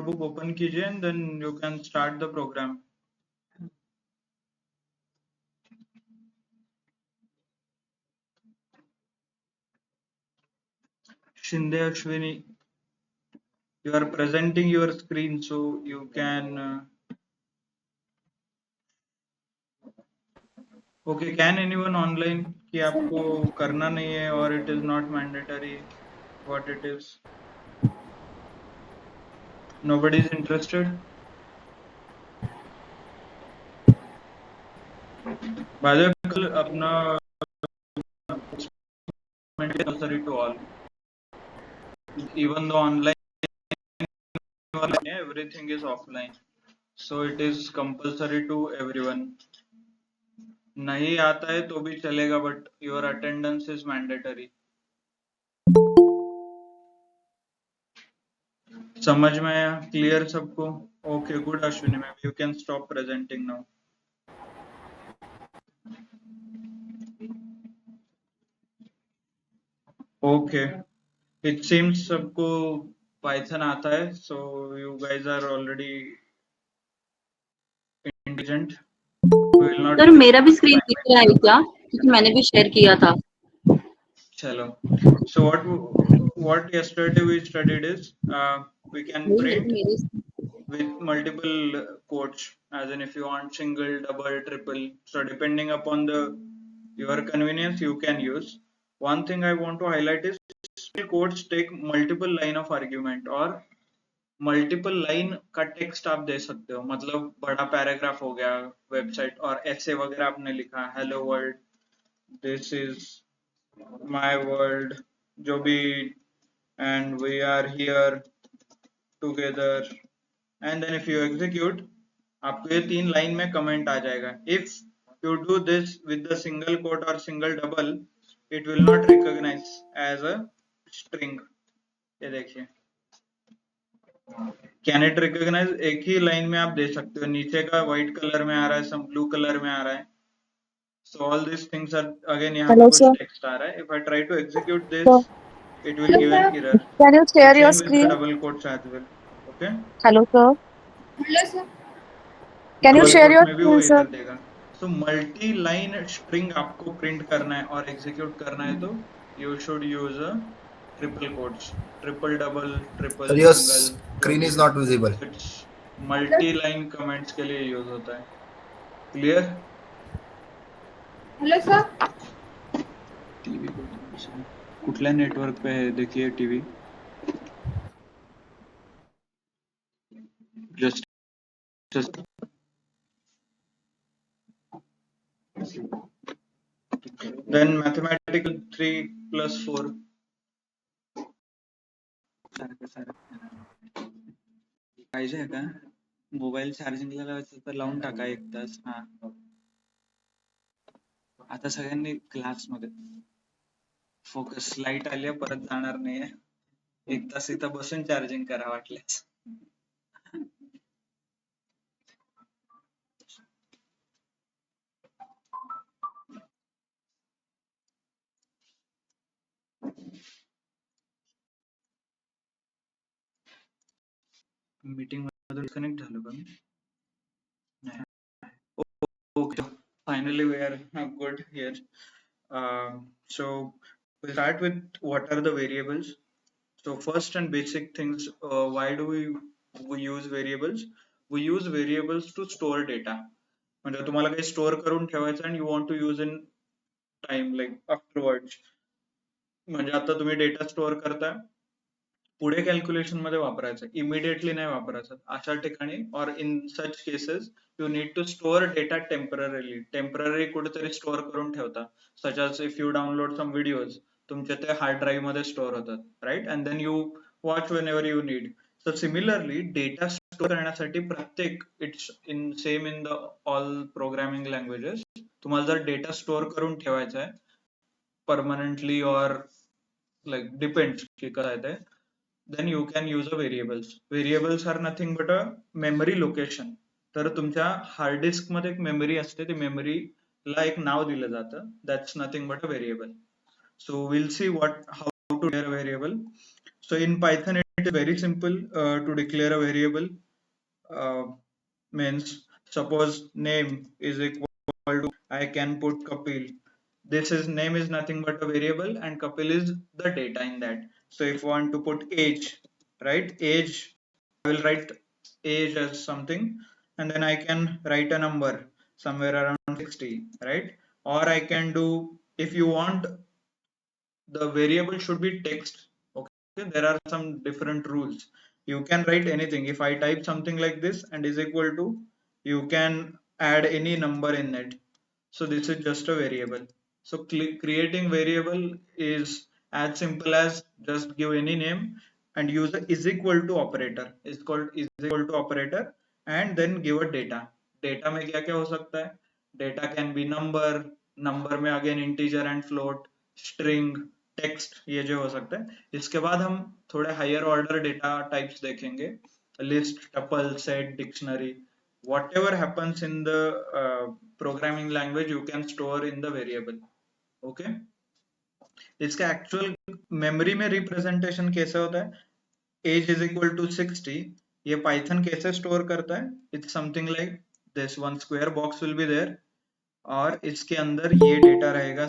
Notebook open कीजिए and then you can start the program. Shinde Ashwini, you are presenting your screen, so you can. Okay, can anyone online कि आपको करना नहीं है or it is not mandatory? What it is? Nobody is interested. By the way, कल अपना compulsory to all, even though online everything is offline, so it is compulsory to everyone. नहीं आता है तो भी चलेगा, but your attendance is mandatory. समझ में आया? क्लियर सबको? Okay, good Ashwini ma'am, you can stop presenting now. Okay, it seems सबको पाइथन आता है, so you guys are already intelligent. Sir मेरा भी स्क्रीन दिख रहा है क्या? क्योंकि मैंने भी शेयर किया था. चलो, so what yesterday we studied is we can print with multiple quotes, as in if you want single, double, triple, so depending upon your convenience you can use. One thing I want to highlight is quotes take multiple line of argument or multiple line का text आप दे सकते हो. मतलब बड़ा paragraph हो गया website और ऐसे वगैरह आपने लिखा, hello world, this is my world, जो भी, and we are here together, and then if you execute, आपको ये 3 लाइन में कमेंट आ जाएगा. If you do this with the single quote और single double, it will not recognise as a string. ये देखिए, कैन इट रिकॉग्नाइज? एक ही line में आप दे सकते हो. नीचे का व्हाइट कलर में आ रहा है, सब ब्लू कलर में आ रहा है. So all these things are again, यहाँ पे कुछ text आ रहा है. If I try to execute this, it will give an error. Can you share your Same with the screen? double quotes as well. Okay. Hello, sir. Hello, sir. Can you Double share quote your में भी वो screen, sir? error देगा. So multi line string आपको print करना है और execute करना है, तो you should use a triple quotes, triple, double, triple, Sir, your single. screen is not visible. It's multi line comments के लिए use होता है. Clear? Hello, sir. टीवी कुठल्या नेटवर्क पे है देखिए TV. just then mathematical 3 plus 4. पाहिजे का? मोबाईल चार्जिंगला लावायचं तर लावून टाका 1 तास. हा, आता सगळ्यांनी क्लासमध्ये फोकस. लाईट आली आहे, परत जाणार नाहीये. 1 तास इथं बसून चार्जिंग करा वाटल्यास. मीटिंग मध्ये डिस्कनेक्ट झालो का मी? Okay, finally we are good here. So we'll start with what are the variables. So first and basic things, why do we use variables? We use variables to store data. म्हणजे तुम्हाला काही store करून ठेवायचं and you want to use in time, like afterwards. म्हणजे आता तुम्ही data store करताय, पुढे कॅल्क्युलेशन मध्ये वापरायचं, इमिडिएटली नाही वापरायचं. अशा ठिकाणी और in such cases you need to store data temporary कुठेतरी स्टोअर करून ठेवता. Such as if you download some videos, तुमच्या ते हार्ड ड्राईव्ह मध्ये स्टोअर होतात, right, and then you watch whenever you need. So similarly data store करण्यासाठी प्रत्येक, it's in same in the all programming languages, तुम्हाला जर data store करून ठेवायचा आहे परमनंटली और like depends की काय आहे ते, then you can use a variables. Variables are nothing but a memory location. तर तुमच्या हार्ड डिस्क मध्ये एक मेमरी असते, ती मेमरी ला एक नाव दिलं जातं. That's nothing but a variable. So we'll see how to declare a variable. So in Python it it is very simple to declare a variable. Means suppose name is equal to, I can put Kapil. This is name is nothing but a variable and Kapil is the data in that. So if you want to put age, right? Age, I will write age as something and then I can write a number somewhere around 60, right? Or I can do, if you want, the variable should be text. Okay, there are some different rules. You can write anything. If I type something like this and is equal to, you can add any number in it. So this is just a variable. So creating variable is as simple as just give any name and use a is equal to operator. It's called is equal to operator and then give a data. Data में क्या क्या हो सकता है? Data can be number, number में again integer and float, string, text, ये जो हो सकता है. इसके बाद हम थोड़े higher order data types देखेंगे. List, tuple, set, dictionary, whatever happens in the programming language you can store in the variable. Okay, इसका एक्चुअल मेमोरी में रिप्रेजेंटेशन कैसे होता है? Age is equal to 60. ये पाइथन कैसे स्टोर करता है? It's something like this. One square box will be there और इसके अंदर ये डेटा रहेगा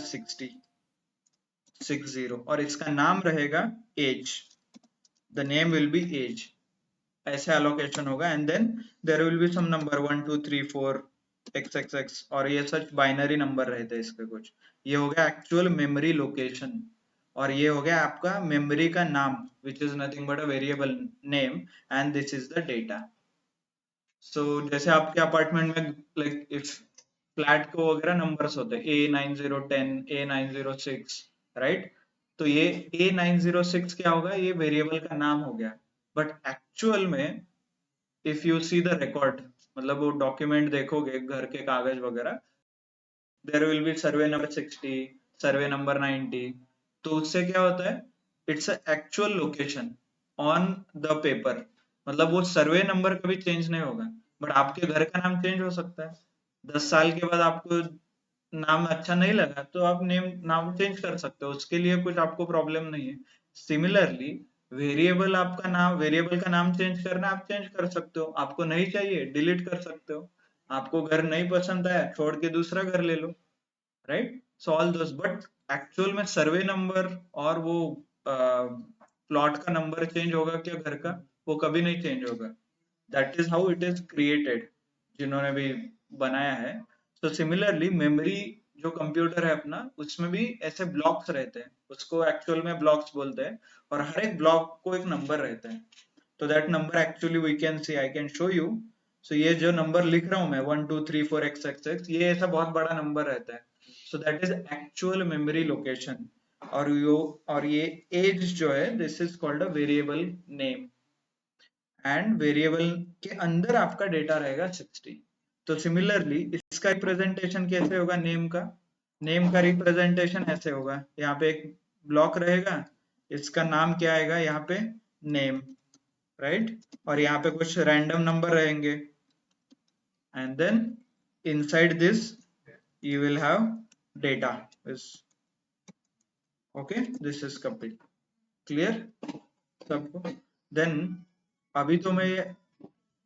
60 और इसका नाम रहेगा age. The name will be age. ऐसे एलोकेशन होगा and then there will be some number 1 2 3 4 XXX और ये सच बाइनरी नंबर रहते हैं इसके कुछ. ये हो गया एक्चुअल मेमोरी लोकेशन और ये हो गया आपका मेमोरी का नाम which is nothing but a variable name and this is the data. So जैसे आपके अपार्टमेंट में लाइक इफ फ्लैट को वगैरह नंबर्स होते हैं A9010 A906, राइट? तो ये A906 क्या होगा? ये वेरिएबल का नाम हो गया. बट एक्चुअल में if you see the record, मतलब वो डॉक्यूमेंट देखोगे घर के कागज वगैरह, there will be survey number 60, survey number 90. तो उससे क्या होता है? It's actual location on the paper. मतलब वो सर्वे नंबर कभी चेंज नहीं होगा बट आपके घर का नाम चेंज हो सकता है. 10 साल के बाद आपको नाम अच्छा नहीं लगा तो आप नाम चेंज कर सकते हो. उसके लिए कुछ आपको प्रॉब्लम नहीं है. सिमिलरली वेरिएबल का नाम चेंज करना आप चेंज कर सकते हो. आपको नहीं चाहिए डिलीट कर सकते हो. आपको घर नहीं पसंद आया छोड़ के दूसरा घर ले लो, right? So all those. But actual में सर्वे नंबर और वो प्लॉट का नंबर चेंज होगा क्या घर का? वो कभी नहीं चेंज होगा. That is how it is created, जिन्होंने भी बनाया है. तो सिमिलरली मेमोरी जो कंप्यूटर है अपना, उसमें भी ऐसे ब्लॉक्स रहते हैं. उसको एक्चुअल में ब्लॉक्स बोलते हैं और हर एक ब्लॉक को एक नंबर रहता है. तो that number actually we can see, I can show you. So ये जो नंबर लिख रहा हूं मैं 1 2 3 4 XXX, ये ऐसा बहुत बड़ा नंबर रहता है. So that is actual memory location. और ये एज जो है this is called a variable name and variable के अंदर आपका डेटा रहेगा 60. तो सिमिलरली इसका रिप्रेजेंटेशन कैसे होगा? नेम का रिप्रेजेंटेशन ऐसे होगा. यहाँ पे एक ब्लॉक रहेगा, इसका नाम क्या आएगा? यहाँ पे नेम, राइट? और यहाँ पे कुछ रैंडम नंबर रहेंगे and then inside this you will have data is okay. This is complete clear सबको? देन अभी तो मैं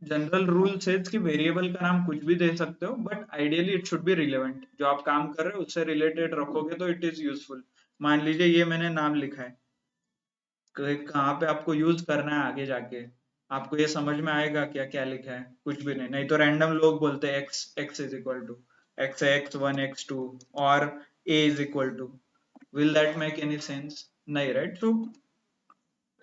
जनरल रूल सेज कि वेरिएबल का नाम कुछ भी दे सकते हो but ideally it should be relevant. जो आप काम कर रहे हो उससे रिलेटेड रखोगे तो इट इज यूजफुल. मान लीजिए ये मैंने नाम लिखा है, कहाँ पे आपको यूज करना है आगे जाके, आपको ये समझ में आएगा क्या क्या लिखा है? कुछ भी नहीं. नहीं तो रैंडम लोग बोलते हैं x is equal to x1 x2 और a is equal to. Will that make any sense? नहीं, right? So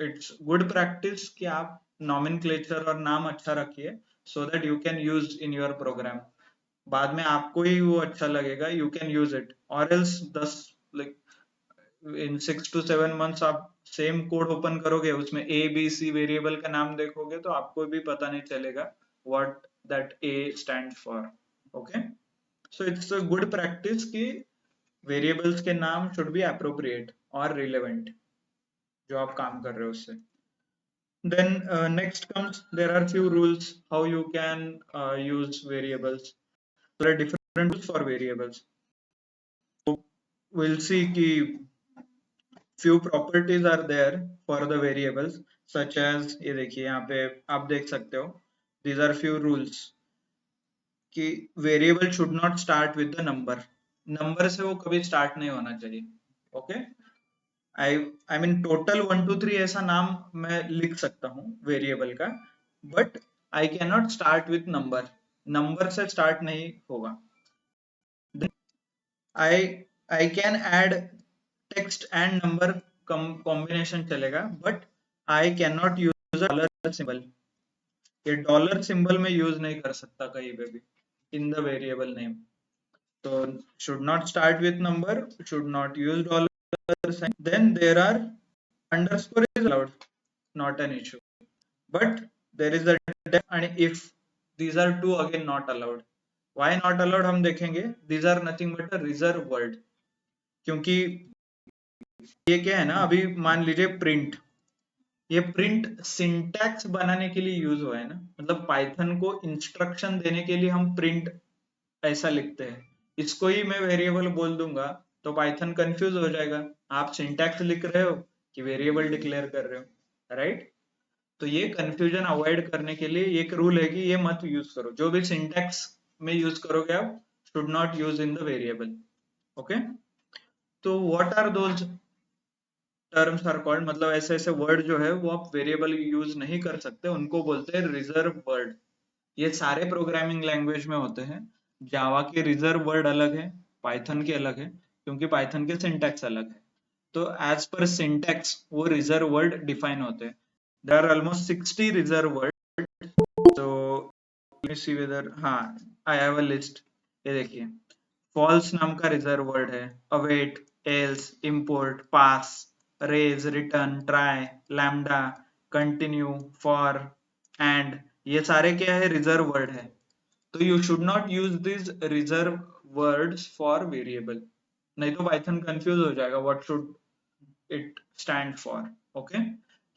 it's good practice कि आप नॉमेनक्लेचर और नाम अच्छा रखिए so that you can use in your program. बाद में आपको ही वो अच्छा लगेगा, यू कैन यूज इट. और else 10 like in 6 to 7 months आप सेम कोड ओपन करोगे, उसमें ए बी सी वेरिएबल का नाम देखोगे तो आपको भी पता नहीं चलेगा what that A stand for. Okay, so it's a good practice कि वेरिएबल्स के नाम शुड बी अप्रोप्रिएट और रिलेवेंट जो आप काम कर रहे हो उससे. Then next comes, there are few rules how you can use variables. There are different rules for variables. So we'll see कि few properties are there for the variables. Such as, ये देखिए यहाँ पे आप देख सकते हो, दीज आर फ्यू रूल्स कि variable should not start with the number, number से वो कभी स्टार्ट नहीं होना चाहिए। Okay, I I mean total 1 2 3 ऐसा नाम मैं लिख सकता हूँ वेरिएबल का, but I can not start with number, number से स्टार्ट नहीं होगा। I I can add text and number combination चलेगा, but I can not use dollar symbol, ये डॉलर सिंबल में यूज नहीं कर सकता कहीं पे भी इन द वेरिएबल नेम। तो should not start with number, should not use dollar sign, then there are underscore is allowed, not an issue, but there is a def and if, these are two again not allowed। why not allowed हम देखेंगे, these are nothing but a reserve word, क्योंकि ये क्या है ना, अभी मान लीजिए प्रिंट, ये प्रिंट सिंटैक्स बनाने के लिए यूज हुआ है ना, मतलब पाइथन को इंस्ट्रक्शन देने के लिए हम प्रिंट ऐसा लिखते हैं, इसको ही मैं वेरिएबल बोल दूंगा तो पाइथन कंफ्यूज हो जाएगा, आप सिंटैक्स लिख रहे हो कि वेरिएबल डिक्लेयर कर रहे हो, राइट। तो ये कंफ्यूजन अवॉइड करने के लिए एक रूल है कि ये मत यूज करो, जो भी सिंटैक्स में यूज करोगे आप, should not use in the variable. Okay, तो what are those terms are called, मतलब ऐसे ऐसे वर्ड जो है वो आप वेरिएबल यूज नहीं कर सकते, उनको बोलते हैं रिजर्व वर्ड। ये सारे प्रोग्रामिंग लैंग्वेज में होते हैं, जावा के रिजर्व वर्ड अलग है, पाइथन के अलग है, क्योंकि पाइथन के सिंटैक्स अलग है। तो एज पर सिंटैक्स वो रिजर्व वर्ड डिफाइन होते हैं। There are almost 60 reserve word. तो लेट मी सी वेदर, हाँ, आई हैव अ लिस्ट। ये देखिए, फॉल्स नाम का रिजर्व वर्ड है, await, else, import, pass, raise, return, try, lambda, continue, for, and, ये सारे क्या है, रिजर्व वर्ड है। तो you should not use this reserve words for variable, नहीं तो पाइथन कंफ्यूज हो जाएगा what should it stand for. Okay,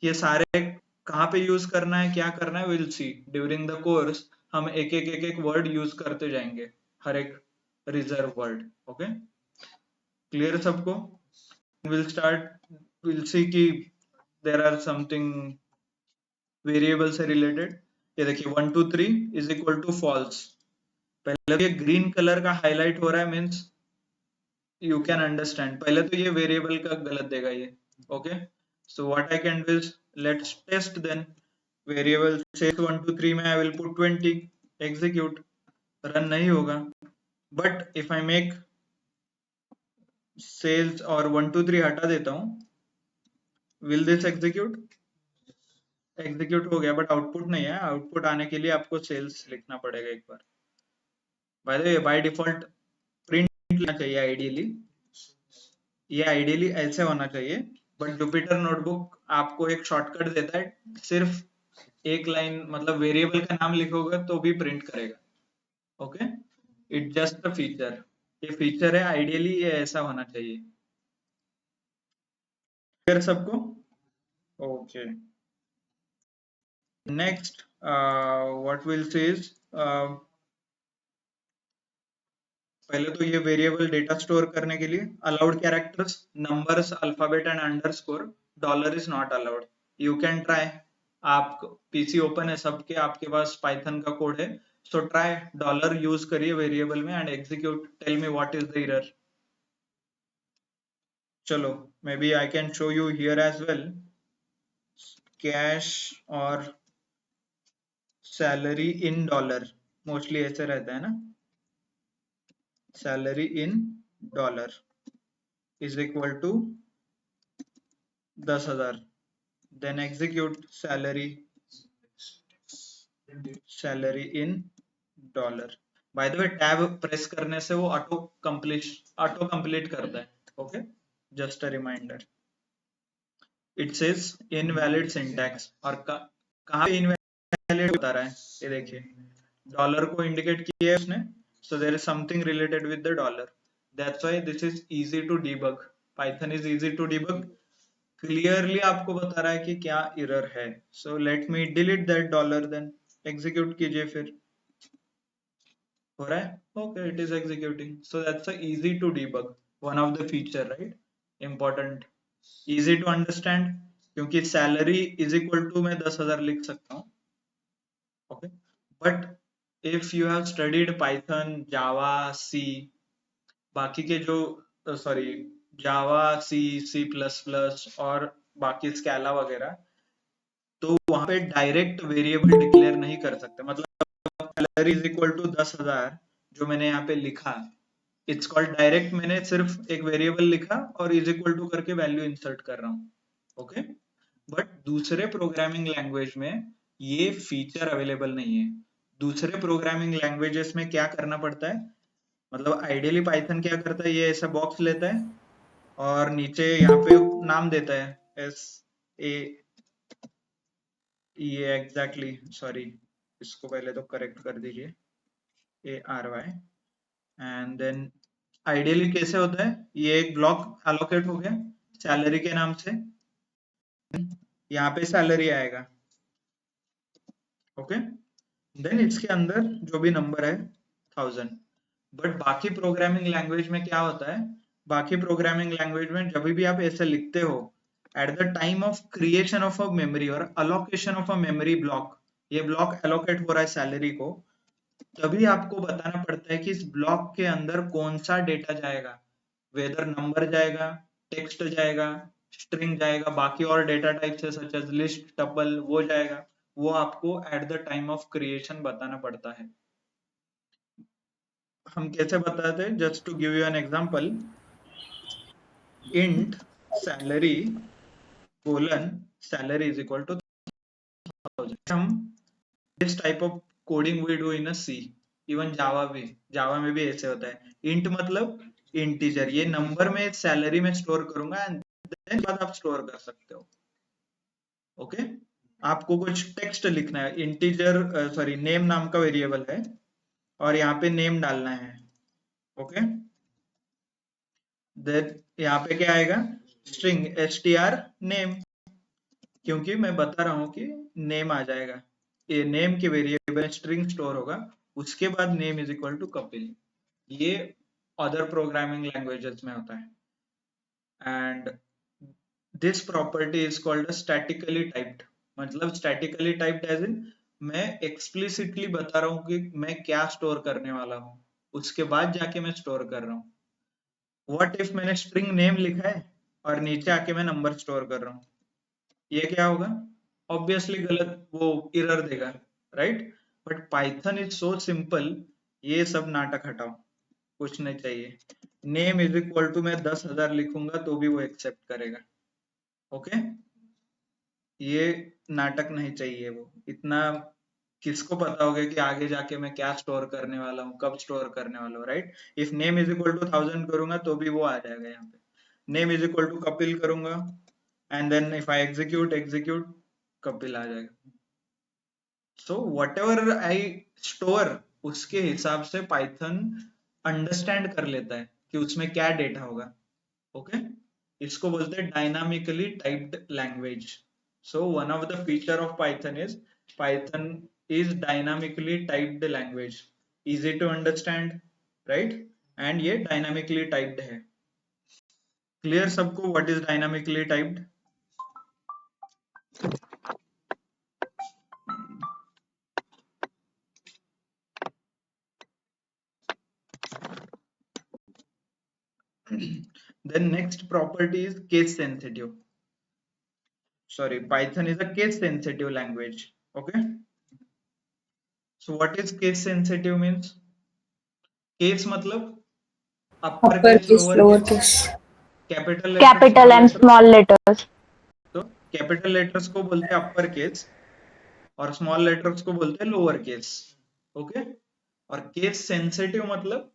ये सारे कहाँ पे यूज करना है, क्या करना है, will see during the course, हम एक एक वर्ड यूज करते जाएंगे, हर एक रिजर्व वर्ड। ओके, क्लियर सबको? विल स्टार्ट, विल सी कि देर आर समथिंग वेरिएबल से रिलेटेड। ये देखिए 1 2 3 इज इक्वल टू फॉल्स, पहले तो ये ग्रीन कलर का हाईलाइट हो रहा है, मीन्स यू कैन अंडरस्टैंड, पहले तो ये वेरिएबल का गलत देगा ये। Okay, so what I can do is, let's test then, variable से 1 2 3 में I will put 20, execute, run नहीं होगा, but if I make sales और 1 2 3 हटा देता हूँ, विल दिस एग्जीक्यूट, एग्जीक्यूट हो गया, बट आउटपुट नहीं है, आउटपुट आने के लिए आपको सेल्स लिखना पड़ेगा एक बार। By the way, by default print लिखना चाहिए आइडियली, ये आइडियली ऐसे होना चाहिए, बट जुपिटर नोटबुक आपको एक शॉर्टकट देता है, सिर्फ एक लाइन, मतलब वेरिएबल का नाम लिखोगे तो भी प्रिंट करेगा। Okay, it just a feature, ये फीचर है, आइडियली ये ऐसा होना चाहिए। क्लियर सबको? Okay, next what will say is, पहले तो ये वेरिएबल डेटा स्टोर करने के लिए allowed characters, numbers, alphabet and underscore, dollar is not allowed. You can try, आप पीसी ओपन है सबके, आपके पास पाइथन का कोड है, सो ट्राई डॉलर यूज करिए वेरिएबल में and execute, tell me what is the error. चलो, maybe I can show you here as well, cash और सैलरी इन डॉलर, मोस्टली ऐसे रहता है ना, salary in dollar is equal to 10,000, then execute salary in dollar। by the way, tab press करने से वो auto complete करता है। Okay, just a reminder, it says invalid syntax, और कहाँ पे इनवैलिड बता रहा है, ये देखिए, डॉलर को इंडिकेट किया है उसने, so there is something related with the dollar, that's why this is easy to debug, python is easy to debug, clearly आपको बता रहा है कि क्या एरर है। So let me delete that dollar, then execute कीजिए, फिर हो रहा है, okay, it is executing, so that's a easy to debug, one of the feature, right, important, easy to understand, क्योंकि सैलरी इज इक्वल टू मैं 10,000 लिख सकता हूँ. Okay, but if you have studied Python, Java, C, बाकी के जो sorry Java, सी, सी plus plus और बाकी स्कैला वगैरह, तो वहां पे डायरेक्ट वेरिएबल डिक्लेयर नहीं कर सकते. मतलब सैलरी इज इक्वल टू 10,000 जो मैंने यहाँ पे लिखा, इट्स कॉल्ड डायरेक्ट. मैंने सिर्फ एक वेरिएबल लिखा और इज इक्वल टू करके वैल्यू इंसर्ट कर रहा हूँ. ओके, बट दूसरे प्रोग्रामिंग लैंग्वेज में ये फीचर अवेलेबल नहीं है. दूसरे प्रोग्रामिंग लैंग्वेजेस में क्या करना पड़ता है, मतलब आइडियली पाइथन क्या करता है, ये ऐसा बॉक्स लेता है और नीचे यहाँ पे नाम देता है एस ए, ये एग्जैक्टली सॉरी, इसको पहले तो करेक्ट कर दीजिए, ARY. एंड देन आइडियली कैसे होता है, ये एक ब्लॉक अलोकेट हो गया सैलरी के नाम से, यहाँ पे सैलरी आएगा. ओके, देन इसके अंदर जो भी नंबर है 1000. बट बाकी प्रोग्रामिंग लैंग्वेज में क्या होता है, बाकी प्रोग्रामिंग लैंग्वेज में जब भी आप ऐसे लिखते हो, at the time of creation of a memory और allocation of a memory block, ये ब्लॉक एलोकेट हो रहा है सैलरी को, तभी आपको बताना पड़ता है कि इस ब्लॉक के अंदर कौन सा डेटा जाएगा, वेदर नंबर जाएगा, टेक्स्ट जाएगा, स्ट्रिंग जाएगा, बाकी और डेटा टाइप्स है सच एज लिस्ट, टपल, वो जाएगा. वो आपको at the time of creation बताना पड़ता है. हम कैसे बताते हैं, just to give you an example, int salary colon salary is equal to 1000. हम this type of coding we do in a C, even Java में भी ऐसे होता है. इंट मतलब इंटीजर, ये नंबर में सैलरी में स्टोर करूंगा एंड देन बाद आप स्टोर कर सकते हो. ओके, आपको कुछ टेक्स्ट लिखना है, इंटीजर सॉरी नेम नाम का वेरिएबल है और यहाँ पे नेम डालना है. ओके, देन यहाँ पे क्या आएगा, स्ट्रिंग str नेम, क्योंकि मैं बता रहा हूँ कि नेम आ जाएगा, ये नेम के वेरिएबल स्ट्रिंग स्टोर होगा, उसके बाद name is equal to Kapil. ये अदर प्रोग्रामिंग लैंग्वेजेस में होता है. And this property is called statically typed. मतलब स्टैटिकली टाइप्ड एज इन मैं एक्सप्लिसिटली बता रहा हूँ कि मैं क्या स्टोर करने वाला हूँ, उसके बाद जाके मैं स्टोर कर रहा हूँ. व्हाट इफ मैंने स्ट्रिंग नेम लिखा है और नीचे आके मैं नंबर स्टोर कर रहा हूँ, ये क्या होगा, ऑब्वियसली गलत, वो एरर देगा, right. But Python is so simple, ये सब नाटक हटाओ, कुछ नहीं चाहिए. नेम इज इक्वल टू मैं 10,000 लिखूंगा तो भी वो एक्सेप्ट करेगा. ओके, ये नाटक नहीं चाहिए. वो इतना किसको पता होगा कि आगे जाके मैं क्या स्टोर करने वाला हूँ, कब स्टोर करने वाला हूँ, right. If name is equal to 1000 करूंगा तो भी वो आ जाएगा यहाँ पे. Name is equal to Kapil करूंगा and then if I execute Kapil आ जाएगा. So whatever I store, उसके हिसाब से पाइथन अंडरस्टैंड कर लेता है कि उसमें क्या डेटा होगा. ओके, इसको बोलते हैं dynamically typed language. So one of the feature of Python is dynamically typed language, easy to understand, right. And ये डायनामिकली टाइप्ड है. क्लियर सबको what is dynamically typed? Then next property is case sensitive. Sorry, Python is a case sensitive language. Okay. So what is case sensitive means? Case मतलब upper case, Uppercase, lower case, lowercase. capital letter, Capital small and letter. small letters. तो capital letters को बोलते हैं upper case और small letters को बोलते हैं lower case. Okay. और case sensitive मतलब,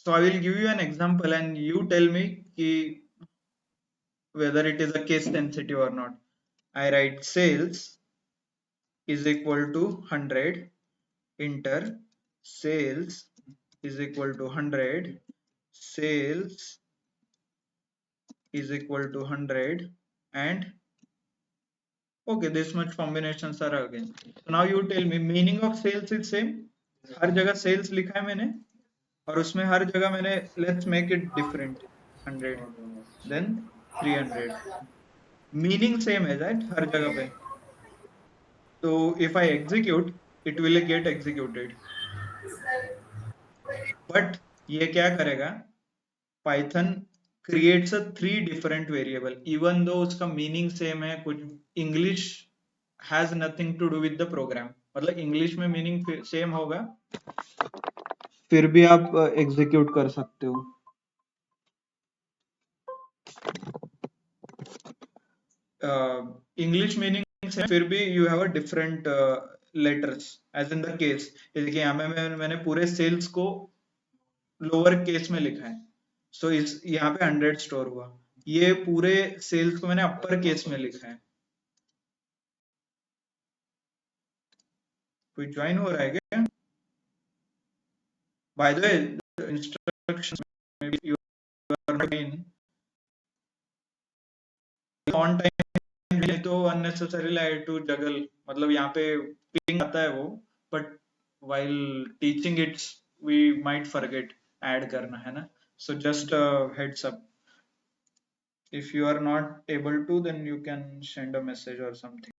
so I will give you an example and you tell me कि whether it is a case sensitive or not. I write sales is equal to 100, enter sales is equal to 100, sales is equal to 100, and okay, this much combinations are again. So now you tell me meaning of sales is same, हर जगह sales लिखा है मैंने और उसमें हर जगह मैंने let's make it different, 100 then 300. Meaning same है right हर जगह पे, तो if I execute it will get executed. But ये क्या करेगा, Python creates a 3 different variable even though उसका मीनिंग सेम है कुछ। English has nothing to do with the program, मतलब इंग्लिश में मीनिंग सेम होगा फिर भी आप एग्जीक्यूट कर सकते हो। इंग्लिश मीनिंग से फिर भी you have a different letters as in the case. जैसे कि यहाँ में मैंने पूरे सेल्स को लोअर केस में लिखा है, सो इस यहाँ पे 100 स्टोर हुआ। ये पूरे सेल्स को मैंने अपर केस में लिखा है। कोई ज्वाइन हो रहा है क्या? बाय द वे इंस्ट्रक्शंस में you are in on time, नहीं तो अननेसेसरीली आई टू जगल, मतलब यहाँ पे पिंग आता है वो, but while teaching it we might forget add करना है ना। so just a heads up, if you are not able to then you can send a message or something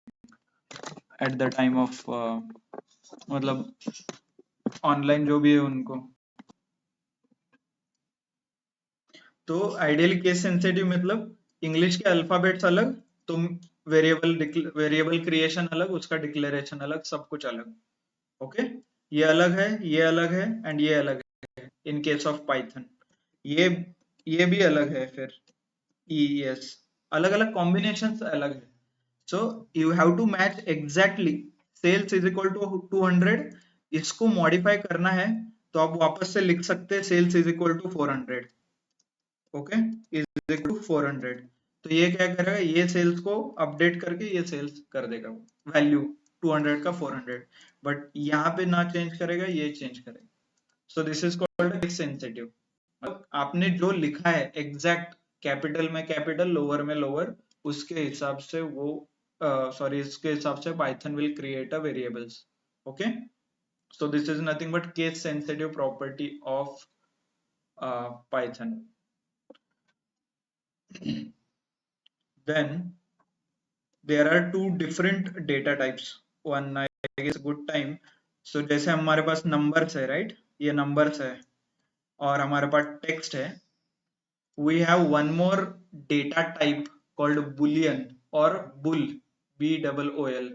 at the time of मतलब online जो भी है उनको। तो ideal case sensitive मतलब इंग्लिश के अल्फाबेट्स अलग, तो वेरिएबल क्रिएशन अलग, उसका डिक्लेरेशन अलग, सब कुछ अलग। ओके, ये अलग है, ये अलग है एंड ये अलग है इन केस ऑफ पाइथन। ये ये भी अलग है फिर EES, अलग अलग कॉम्बिनेशन अलग है। So you have to match exactly sales is equal to 200, इसको मॉडिफाई करना है तो आप वापस से लिख सकते हैं sales is equal to 400। Okay, is equal to 400, तो ये क्या करेगा, ये सेल्स को अपडेट करके ये सेल्स कर देगा वैल्यू 200 का 400, बट यहाँ पे ना चेंज करेगा, ये चेंज करेगा। सो this is called case sensitive. आपने जो लिखा है एग्जैक्ट कैपिटल में कैपिटल, लोअर में लोअर, उसके हिसाब से वो सॉरी इसके हिसाब से Python will create a variables. Okay, so this is nothing but case sensitive property of Python. Then there are two different data types, one I guess good time। so जैसे हमारे पास numbers है right, ये numbers है और हमारे पास text है, we have one more data type called boolean or bull, BOOL।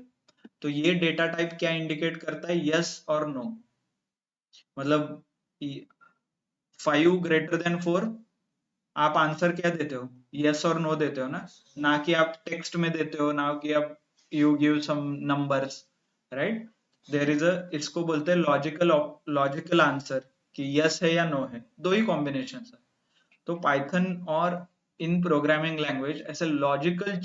तो ये डेटा टाइप क्या इंडिकेट करता है, यस और नो, मतलब 5 > 4 आप आंसर क्या देते हो, यस और नो देते हो ना कि आप टेक्स्ट में देते हो, ना कि आप you give some numbers, right. There is a, इसको बोलते हैं लॉजिकल आंसर, कि यस है या नो है, दो ही कॉम्बिनेशन है। तो पाइथन और इन प्रोग्रामिंग लैंग्वेज ऐसे लॉजिकल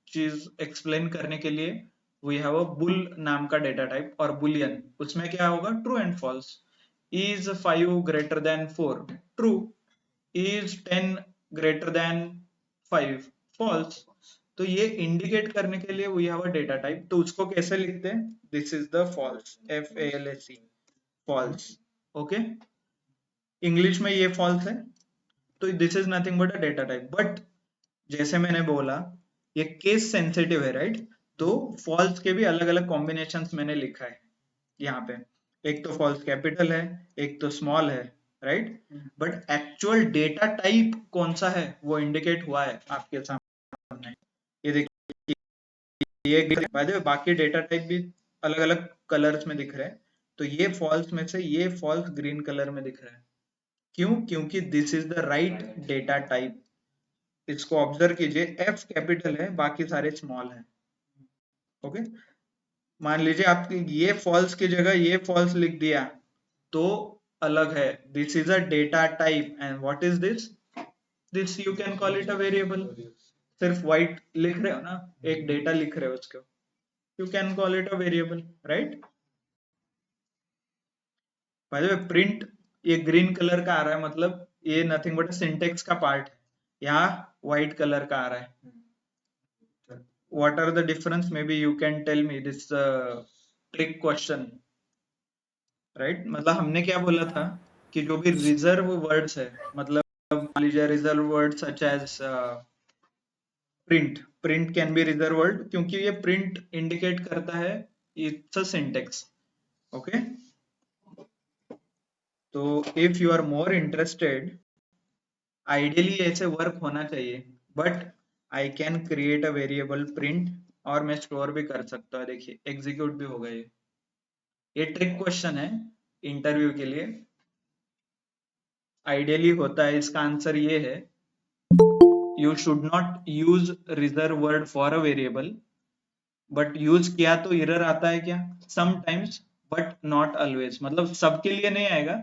चीज एक्सप्लेन करने के लिए वी हैव अ बुल नाम का डेटा टाइप और बुलियन, उसमें क्या होगा, true and false. Is 5 > 4 true, is 10 greater than 5 false। तो ये इंडिकेट करने के लिए we have a data type, तो उसको कैसे लिखते हैं, this is the false, FALSE, false. Okay, English में ये फॉल्स है, तो this is nothing but a data type. But जैसे मैंने बोला ये केस सेंसिटिव है राइट, तो फॉल्स के भी अलग अलग कॉम्बिनेशंस मैंने लिखा है यहाँ पे। एक तो फॉल्स कैपिटल है, एक तो स्मॉल है, right. But actual data type कौन सा है वो इंडिकेट हुआ है आपके सामने, ये देखिए, ये बाय द वे बाकी डेटा टाइप भी अलग अलग कलर्स में दिख रहे हैं, तो ये फॉल्स में से ये फॉल्स ग्रीन कलर में दिख रहा है, क्यों, क्योंकि this is the right data type. इसको ऑब्जर्व कीजिए, F कैपिटल है, बाकी सारे स्मॉल है। ओके, मान लीजिए आप ये फॉल्स की जगह ये फॉल्स लिख दिया तो अलग है, this is a data type and what is this, this you can call it a variable. सिर्फ व्हाइट लिख रहे हो ना, एक डेटा लिख रहे हो उसको, you can call it a variable, right. Bye the way print ये ग्रीन कलर का आ रहा है, मतलब ये नथिंग बट सिंटेक्स का पार्ट है, यहाँ व्हाइट कलर का आ रहा है। what are the difference, maybe you can tell me, this trick question, right। मतलब हमने क्या बोला था कि जो भी रिजर्व वर्ड्स है, मतलब मान लीजिए reserve word such as print can be reserve word, क्योंकि ये प्रिंट इंडिकेट करता है इट्स अ सिंटेक्स. ओके, तो if you are more interested, ideally ऐसे वर्क होना चाहिए, but I can create a variable print और मैं स्टोर भी कर सकता हूँ. देखिए एग्जीक्यूट भी होगा. ये ट्रिक क्वेश्चन है इंटरव्यू के लिए. आइडियली होता है, इसका आंसर ये है, you should not use reserve word for a variable, but use किया तो एरर आता है क्या, समटाइम्स, बट नॉट ऑलवेज. मतलब सबके लिए नहीं आएगा,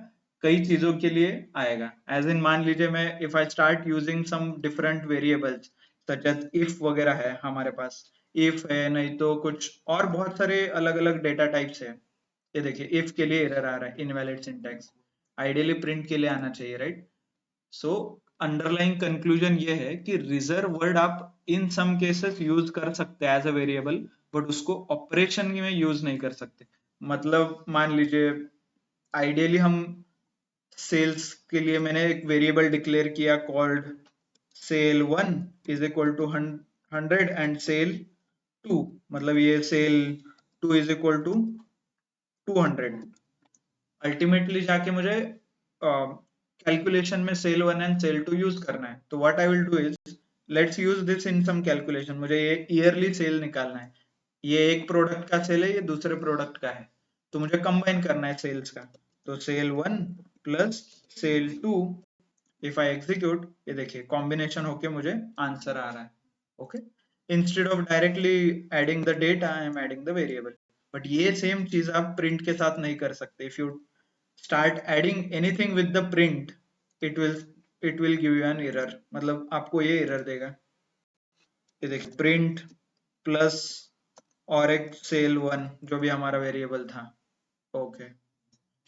कई चीजों के लिए आएगा. एज इन मान लीजिए मैं if I start using some different variables such as if वगैरह है हमारे पास, इफ है, नहीं तो कुछ और बहुत सारे अलग अलग डेटा टाइप्स है. ये देखिए इफ के लिए एरर आ रहा है, इनवैलिड सिंटैक्स. आइडियली प्रिंट के लिए आना चाहिए, राइट. सो अंडरलाइंग कंक्लूजन ये है कि रिजर्व वर्ड आप इन सम केसेस यूज कर सकते हैं एज अ वेरिएबल, बट उसको ऑपरेशन में यूज नहीं कर सकते. मतलब मान लीजिए आइडियली हम सेल्स के लिए मैंने एक वेरिएबल डिक्लेयर किया called sale 1 is equal to 100 and sale 2, मतलब ये sale 2 is equal to 200. Ultimately जाके मुझे कैलकुलेशन में सेल 1 एंड सेल 2 यूज करना है. तो what I will do is, let's use this in some calculation. मुझे ये ईयरली सेल निकालना है. ये एक प्रोडक्ट का सेल है, ये दूसरे प्रोडक्ट का है, तो मुझे कंबाइन करना है सेल्स का. तो sale 1 plus sale 2, if I execute, ये देखिए कॉम्बिनेशन होके मुझे आंसर आ रहा है. Okay, instead of directly adding the data I am adding the variable. But ये सेम चीज आप प्रिंट के साथ नहीं कर सकते. If you start adding anything with the print, it will it will give you an error. मतलब आपको ये एरर देगा. ये देखिए प्रिंट प्लस और एक सेल 1 जो भी हमारा वेरिएबल था. ओके,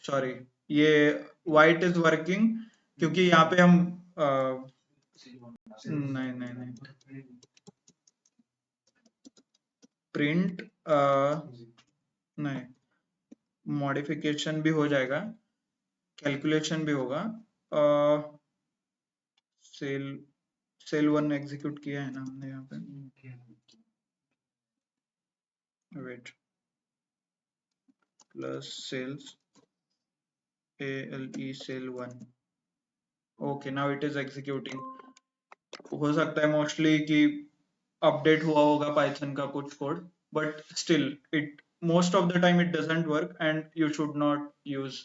सॉरी, ये वाइट इज वर्किंग क्योंकि यहाँ पे हम नहीं नहीं नहीं, प्रिंट नहीं, मॉडिफिकेशन भी हो जाएगा, कैलकुलेशन भी होगा. सेल सेल 1 एग्जीक्यूट किया है ना हमने यहाँ पे. Wait, plus sales ALE sale 1. Okay, now it is executing. हो सकता है मोस्टली कि अपडेट हुआ होगा पाइथन का कुछ code, but still it most of the time it doesn't work and you should not use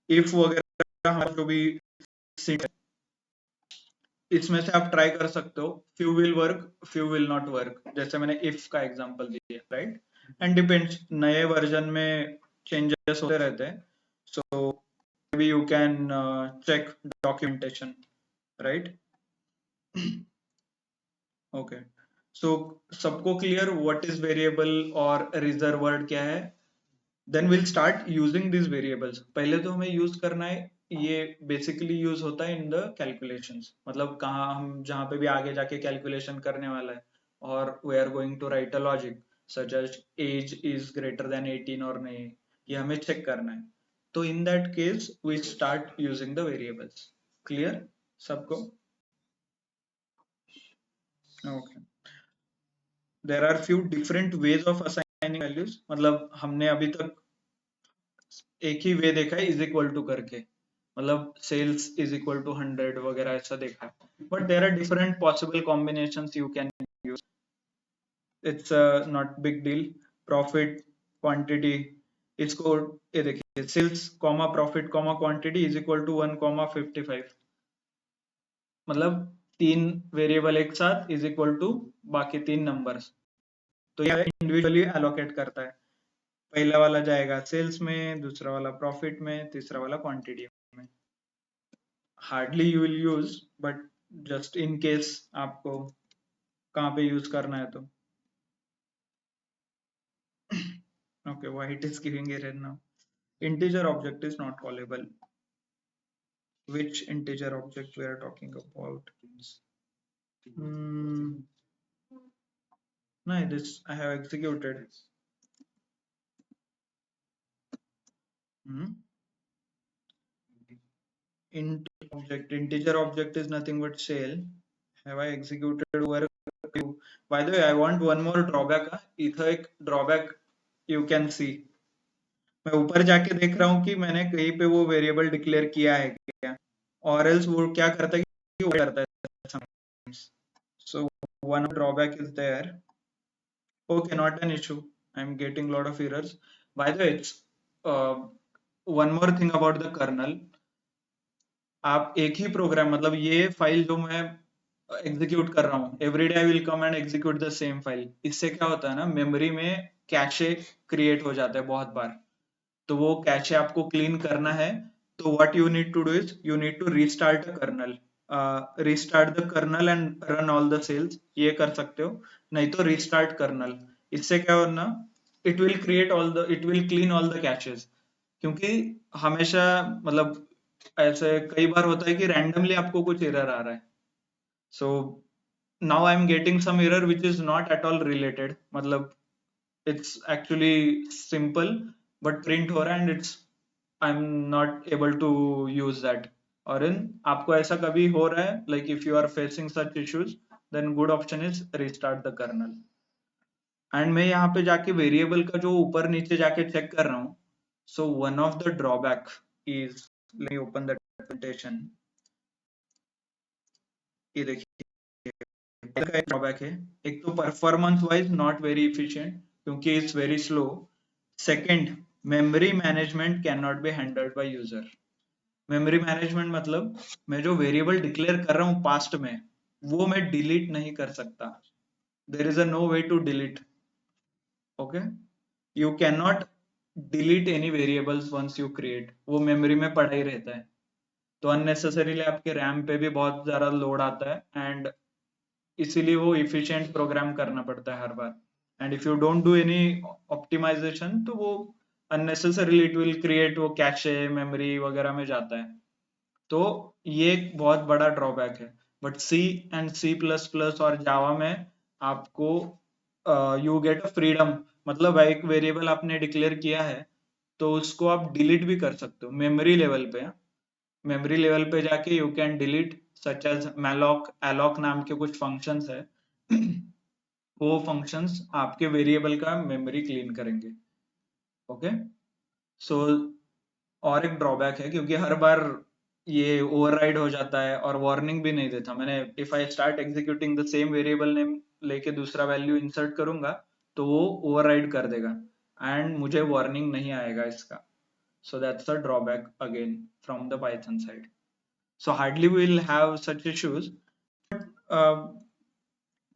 if वगैरह. हमारा जो भी इसमें से आप ट्राई कर सकते हो, few will work few will not work, जैसे मैंने इफ का एग्जांपल दिया, राइट. एंड डिपेंड्स, नए वर्जन में चेंजेस होते रहते हैं, so maybe you can check documentation, right. Okay, so सबको क्लियर व्हाट इज वेरिएबल और रिजर्व वर्ड क्या है. Then will start using this variables. पहले तो हमें यूज करना है, ये बेसिकली यूज होता है इन द कैलकुलेशंस. मतलब कहाँ हम जहाँ पे भी आगे जाके कैलकुलेशन करने वाला है, और we are going to write a logic such as as is greater than 18 और नहीं, ये हमें चेक करना है. तो in that case we start using the variables. Clear सबको? Okay, there are few different ways of assigning values. मतलब हमने अभी तक एक ही वे देखा है, इज इक्वल टू करके, मतलब सेल्स इज इक्वल टू 100 वगैरह ऐसा देखा है. But there are different possible combinations you can use. It's not big deal. Profit quantity, इसको ये देखिए sales comma profit comma quantity is equal to 1,55. मतलब तीन वेरिएबल एक साथ इज इक्वल टू बाकी तीन नंबर्स. तो यह इंडिविजुअली एलोकेट करता है. पहला वाला जाएगा सेल्स में, दूसरा वाला प्रॉफिट में, तीसरा वाला क्वांटिटी में. Hardly you will use, but just in case आपको कहाँ पे यूज करना है तो. Okay, why it is giving error now? Integer object is not callable. Which integer object we are talking about? No, this I have executed. Int object, integer object is nothing but shell. have I executed over by the way I want one more drawback इथं एक drawback you can see मैं ऊपर जाके देख रहा हूँ कि मैंने कहीं पे वो वेरिएबल डिक्लेयर किया है क्या और एल्स वो क्या करता है कि वो करता है sometimes. So one drawback is there. Okay, not an issue. I'm getting a lot of errors. By the way, it's uh, one more thing about the kernel. आप एक ही प्रोग्राम मतलब ये फाइल जो मैं एग्जीक्यूट कर रहा हूँ every day I will come and execute the same file इससे क्या होता है ना मेमोरी में कैशे क्रिएट हो जाता है बहुत बार तो वो कैशे आपको क्लीन करना है तो what you need to do is you need to restart the kernel restart the kernel and run all the cells ये कर सकते हो नहीं तो रीस्टार्ट कर्नल इससे क्या होना it will clean all the caches क्योंकि हमेशा मतलब ऐसे कई बार होता है कि रैंडमली आपको कुछ एरर आ रहा है so now I am getting some error which is not at all related मतलब it's actually simple but print हो रहा है and it's I'm not able to use that और इन आपको ऐसा कभी हो रहा है like if you are facing such issues then good option is restart the kernel and मैं यहाँ पे जाके वेरिएबल का जो ऊपर नीचे जाके चेक कर रहा हूँ so one of the drawback is let me open the documentation ये देखिए का एक ड्रॉबैक है एक तो performance wise not very efficient क्योंकि it's very slow second memory management can not be handled by user memory management मतलब मैं जो वेरिएबल डिक्लेयर कर रहा हूँ पास्ट में वो मैं डिलीट नहीं कर सकता there is a no way to delete okay you can not delete any variables once you create वो मेमोरी में पड़ा ही रहता है तो अननेसेसरीली आपके रैम पे भी बहुत ज्यादा लोड आता है एंड इसीलिए वो इफिशिएंट प्रोग्राम करना पड़ता है हर बार and if you don't do any optimisation तो वो अननेसेसरीली इट विल क्रिएट वो कैशे मेमोरी वगैरह में जाता है तो ये एक बहुत बड़ा ड्रॉबैक है but C and C plus plus और जावा में आपको यू गेट अ फ्रीडम मतलब एक वेरिएबल आपने डिक्लेयर किया है तो उसको आप डिलीट भी कर सकते हो मेमोरी लेवल पे जाके you can delete such as malloc alloc नाम के कुछ फंक्शंस है वो फंक्शंस आपके वेरिएबल का मेमोरी क्लीन करेंगे ओके सो और एक ड्रॉबैक है क्योंकि हर बार ये ओवरराइड हो जाता है और वार्निंग भी नहीं देता मैंने if I start executing the same variable name लेके दूसरा वैल्यू इंसर्ट करूंगा तो वो ओवरराइड कर देगा एंड मुझे वार्निंग नहीं आएगा इसका so that's a drawback again from the python side so hardly we will have such issues uh,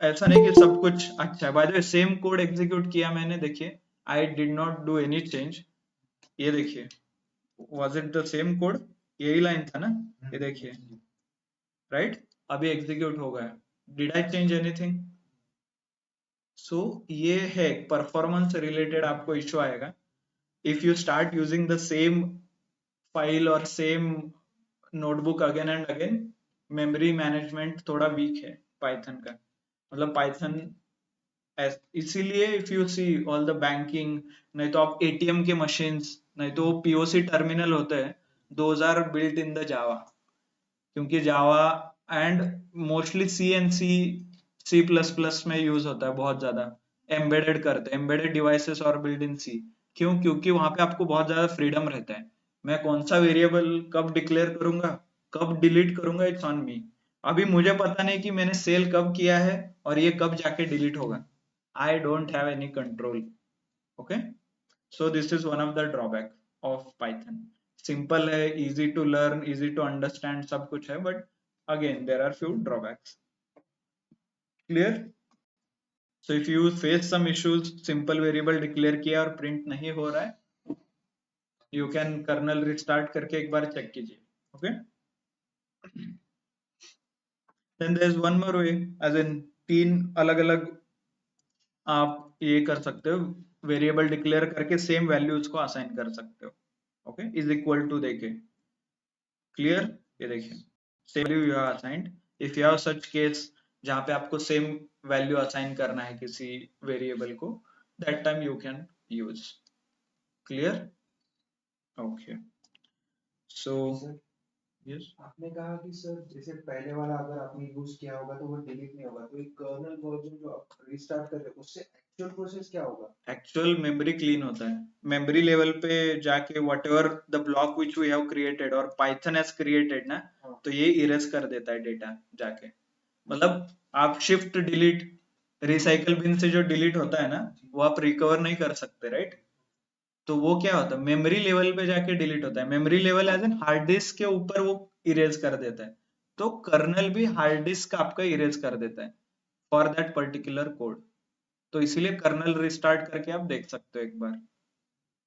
ऐसा नहीं कि सब कुछ अच्छा है bye the way same code execute किया मैंने देखिए I did not do any change ये देखिए was it the same code यही लाइन था ना ये देखिए राइट अभी एग्जीक्यूट हो गया did I change anything so ये है परफॉर्मेंस रिलेटेड आपको इश्यू आएगा if you start using the same file or same notebook again and again memory management थोड़ा weak है python का मतलब python इसीलिए if you see all the banking नहीं तो आप ATM के machines नहीं तो POC terminal होते हैं those are built in the Java क्योंकि Java and mostly C and C plus plus में यूज होता है बहुत ज्यादा एम्बेडेड करते हैं एम्बेडेड डिवाइसेस और बिल्ड इन सी क्यों क्योंकि वहां पे आपको बहुत ज्यादा फ्रीडम रहता है मैं कौन सा वेरिएबल कब डिक्लेयर करूंगा कब डिलीट करूंगा इट्स ऑन मी अभी मुझे पता नहीं कि मैंने सेल कब किया है और ये कब जाके डिलीट होगा I don't have any control okay so this is one of the drawback of Python simple है easy to learn easy to understand सब कुछ है but again there are few drawbacks clear so if you face some issues simple variable declare किया और print नहीं हो रहा है यू कैन कर्नल रिस्टार्ट करके एक बार चेक कीजिए okay then there is one more way as in तीन अलग अलग आप ये कर सकते हो वेरिएबल डिक्लेयर करके सेम वैल्यूज को असाइन कर सकते हो ओके इज इक्वल टू देके क्लियर ये देखिए same value you have assigned if you have such case जहां पे आपको सेम वैल्यू असाइन करना है किसी वेरिएबल को that time you can use clear okay so yes आपने कहा कि सर जैसे पहले वाला अगर आपने यूज किया होगा तो वो डिलीट नहीं होगा, तो एक कर्नल वर्जन जो आप रिस्टार्ट कर रहे हो उससे एक्चुअल प्रोसेस क्या होगा? एक्चुअल मेमोरी क्लीन होता है, मेमोरी लेवल पे जाके whatever the block which we have created और पाइथन हैज क्रिएटेड ना, तो ये इरेज कर देता है डेटा जाके। मतलब आप शिफ्ट डिलीट रिसाइकल बिन से जो डिलीट होता है ना, वो आप रिकवर नहीं कर सकते, राइट? तो वो क्या होता है, मेमोरी लेवल पे जाके डिलीट होता है। Memory level as an hard disk के ऊपर वो इरेज कर देता है। तो कर्नल भी हार्ड डिस्क आपका इरेज कर देता है फॉर दैट पर्टिकुलर कोड। तो इसीलिए कर्नल रिस्टार्ट करके आप देख सकते हो एक बार,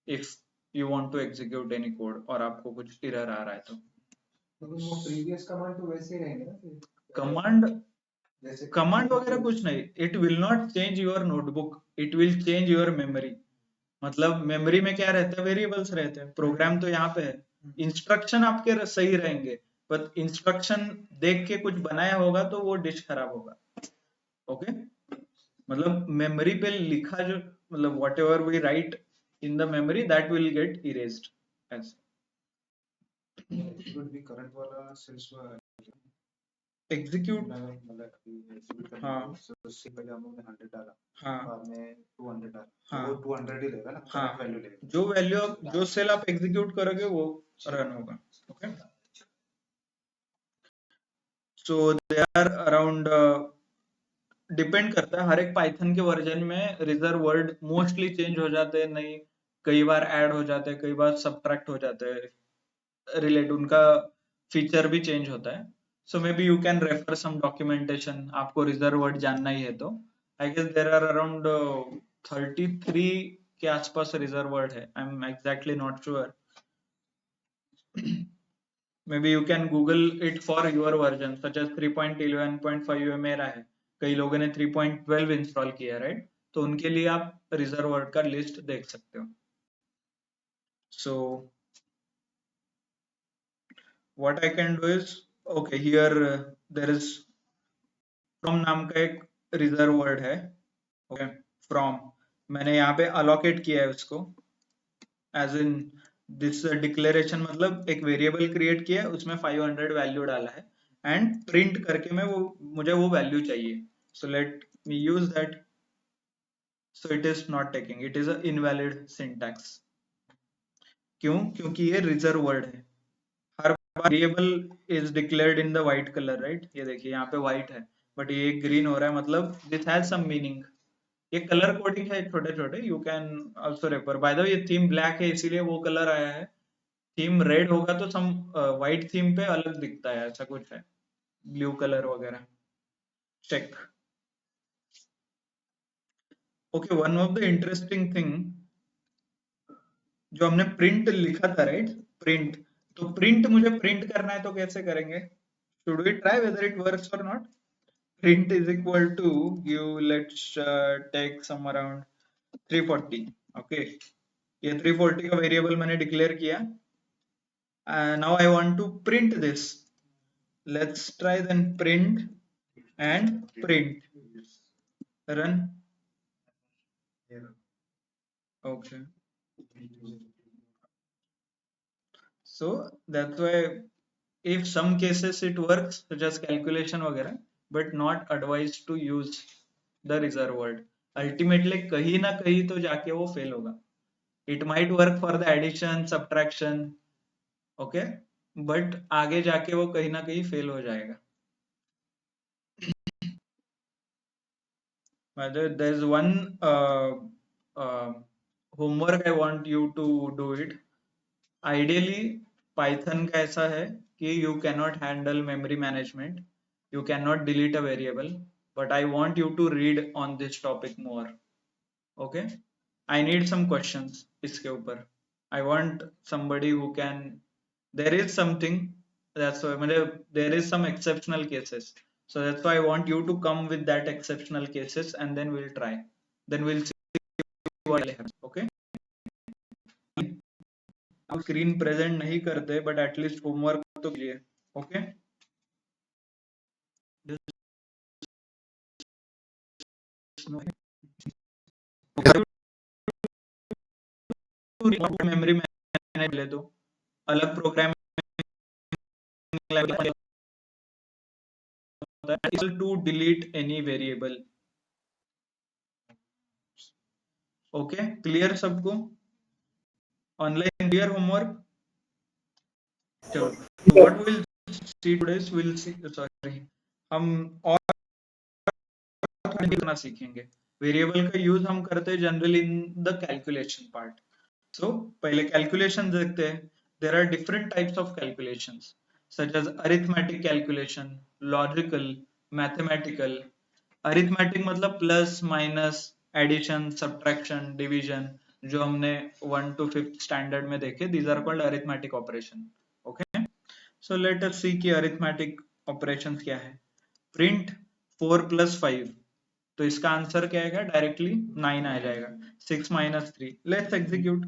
if you want to execute any code और आपको कुछ एरर आ रहा है तो। लेकिन वो प्रीवियस कमांड तो वैसे ही रहेंगे ना फिर? कमांड जैसे कमांड वगैरह कुछ नहीं, it will not change your notebook, it will change your memory. मतलब मेमोरी में क्या रहता है, वेरिएबल्स रहते हैं, प्रोग्राम तो यहाँ पे है, इंस्ट्रक्शन आपके सही रहेंगे, पर इंस्ट्रक्शन देख के कुछ बनाया होगा तो वो डिश खराब होगा। ओके, मतलब मेमोरी पे लिखा जो, मतलब whatever we write in the memory that will get erased as would be current वाला सेल्स एग्जीक्यूट। मतलब एग्जीक्यूट करने हाँ के लिए so उससे पहले हम लोगोने 100 डाला, हाँ बाद में 200 डाला, हाँ वो 200 ही लेगा ना, हाँ, करंट वैल्यू लेगा। जो वैल्यू जो सेल आप एग्जीक्यूट करोगे वो रन होगा। Okay, so they are around, depend करता है हर एक पाइथन के वर्जन में, रिजर्व वर्ड मोस्टली चेंज हो जाते हैं, नहीं कई बार ऐड हो जाते हैं, कई बार सब्ट्रैक्ट हो जाते हैं, रिलेट उनका फीचर भी चेंज होता है। So maybe you can refer some documentation, आपको रिजर्व वर्ड जानना ही है तो। I guess there are around 33 के आसपास रिजर्व वर्ड है, I am exactly not sure. maybe you can google it for your version such as 3.11.5 ये मेरा है, कई लोगों ने 3.12 इंस्टॉल किया है, राइट? तो उनके लिए आप रिजर्व वर्ड का लिस्ट देख सकते हो। So what I can do is, okay here there is from नाम का एक रिजर्व वर्ड है। ओके, फ्रॉम मैंने यहाँ पे अलोकेट किया है उसको, एज इन दिस डिक्लेरेशन, मतलब एक वेरिएबल क्रिएट किया है, उसमें 500 वैल्यू डाला है एंड प्रिंट करके मैं वो, मुझे वो वैल्यू चाहिए। So let me use that. So it is not taking, it is a invalid syntax. क्यों? क्योंकि ये रिजर्व वर्ड है। हर variable is declared in the white colour, right? ये देखिए यहाँ पे व्हाइट है बट ये ग्रीन हो रहा है, मतलब दिस हैज सम मीनिंग। ये कलर कोडिंग है छोटे छोटे, you can also refer. Bye the वे ये थीम ब्लैक है इसीलिए वो कलर आया है, थीम रेड होगा तो सम व्हाइट थीम पे अलग दिखता है, ऐसा कुछ है, ब्लू कलर वगैरह। Check. Okay, one of the interesting thing, जो हमने प्रिंट लिखा था, राइट? प्रिंट, तो प्रिंट मुझे प्रिंट करना है तो कैसे करेंगे? Should we try whether it works और नॉट? Print is equal to give, let's take some around 340। Okay, ये 340 का वेरिएबल मैंने डिक्लेयर किया। Now I want to print this, let's try then print and print run। okay, so that's why if some cases it works such as calculation वगैरह, but not advised to use the reserve word। ultimately कहीं ना कहीं तो जाके वो fail होगा। it might work for the addition subtraction, okay, but आगे जाके वो कहीं ना कहीं fail हो जाएगा। there is one homework I want you to do it। Ideally Python का ऐसा है कि you cannot handle memory management, you cannot delete a variable, but I want you to read on this topic more। okay, I need some questions इसके ऊपर। I want somebody who can, there is something, that's why मतलब there is some exceptional cases, so that's why I want you to come with that exceptional cases and then we'll try, then we'll see what happens। okay, आप screen present नहीं करते but at least homework तो कीजिए। Okay, memory manage ले दो, अलग programme language able to delete any variable. Okay, clear सबको? Online clear homework? चलो, so what we'll see today is we'll see, sorry, हम और करना सीखेंगे. वेरिएबल का यूज हम करते हैं generally in the calculation part. So पहले कैलकुलेशन देखते हैं. There are different types of calculations such as arithmetic calculation, logical, mathematical. Arithmetic मतलब plus minus, addition, subtraction, division, जो हमने 1 to 5th स्टैंडर्ड में देखे. These are called arithmetic operation. Okay, so let us see कि arithmetic operations क्या है. Print 4 plus 5, तो इसका आंसर क्या आएगा? डायरेक्टली 9 आ जाएगा. 6 minus 3. Let's execute.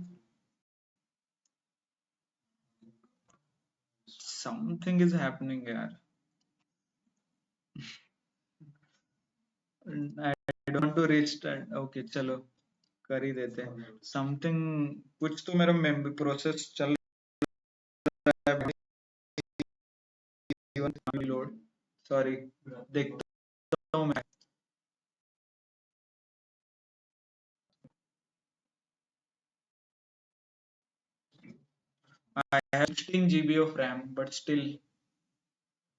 Something is happening यार. I don't to restart. Okay चलो कर ही देते हैं. समथिंग, कुछ तो मेरा मेमोरी प्रोसेस चल रहा है. लोड, सॉरी, देखता हूँ मैं. I have 16 GB of RAM, but still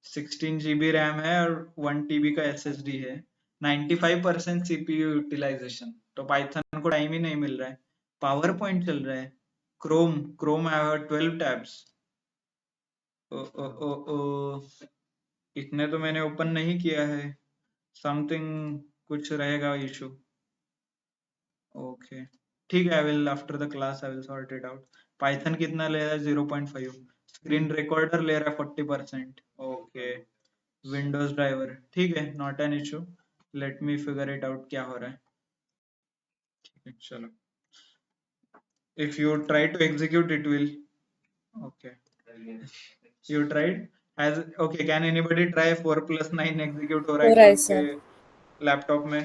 16 GB RAM है और 1 TB का SSD है. 95% CPU यूटिलाइजेशन. तो पाइथन को टाइम ही नहीं मिल रहा है. पावर पॉइंट चल रहा है. Chrome I have 12 tabs. ओ ओ ओ ओ, इतने तो मैंने ओपन नहीं किया है. समथिंग, कुछ रहेगा इशू. ओके ठीक है, I will after the class I will sort it out. Python कितना ले रहा है? 0.5. स्क्रीन रिकॉर्डर ले रहा है 40%. ओके, विंडोज ड्राइवर ठीक है, not an issue. Let me figure it out क्या हो रहा है. ठीक है चलो. If you try to execute it will. Okay, you tried. Has, okay, can anybody try 4 plus 9 execute हो रहा है हो क्या रहा है उनके सर. लैपटॉप में?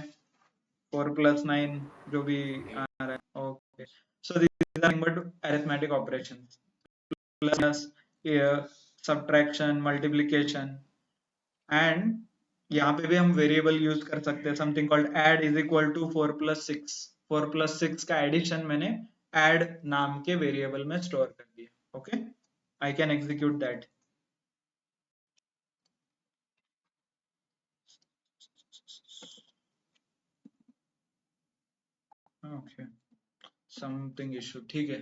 4 plus 9 जो भी आ रहा है. Okay, so this are but arithmetic operations. Plus, subtraction, multiplication. And यहाँ पे भी हम वेरिएबल यूज कर सकते हैं. Something called add is equal to 4 plus 6. 4 plus 6 का एडिशन मैंने ऐड नाम के वेरिएबल में स्टोर कर दिया. Okay, I can execute that. Okay, something issue. ठीक है,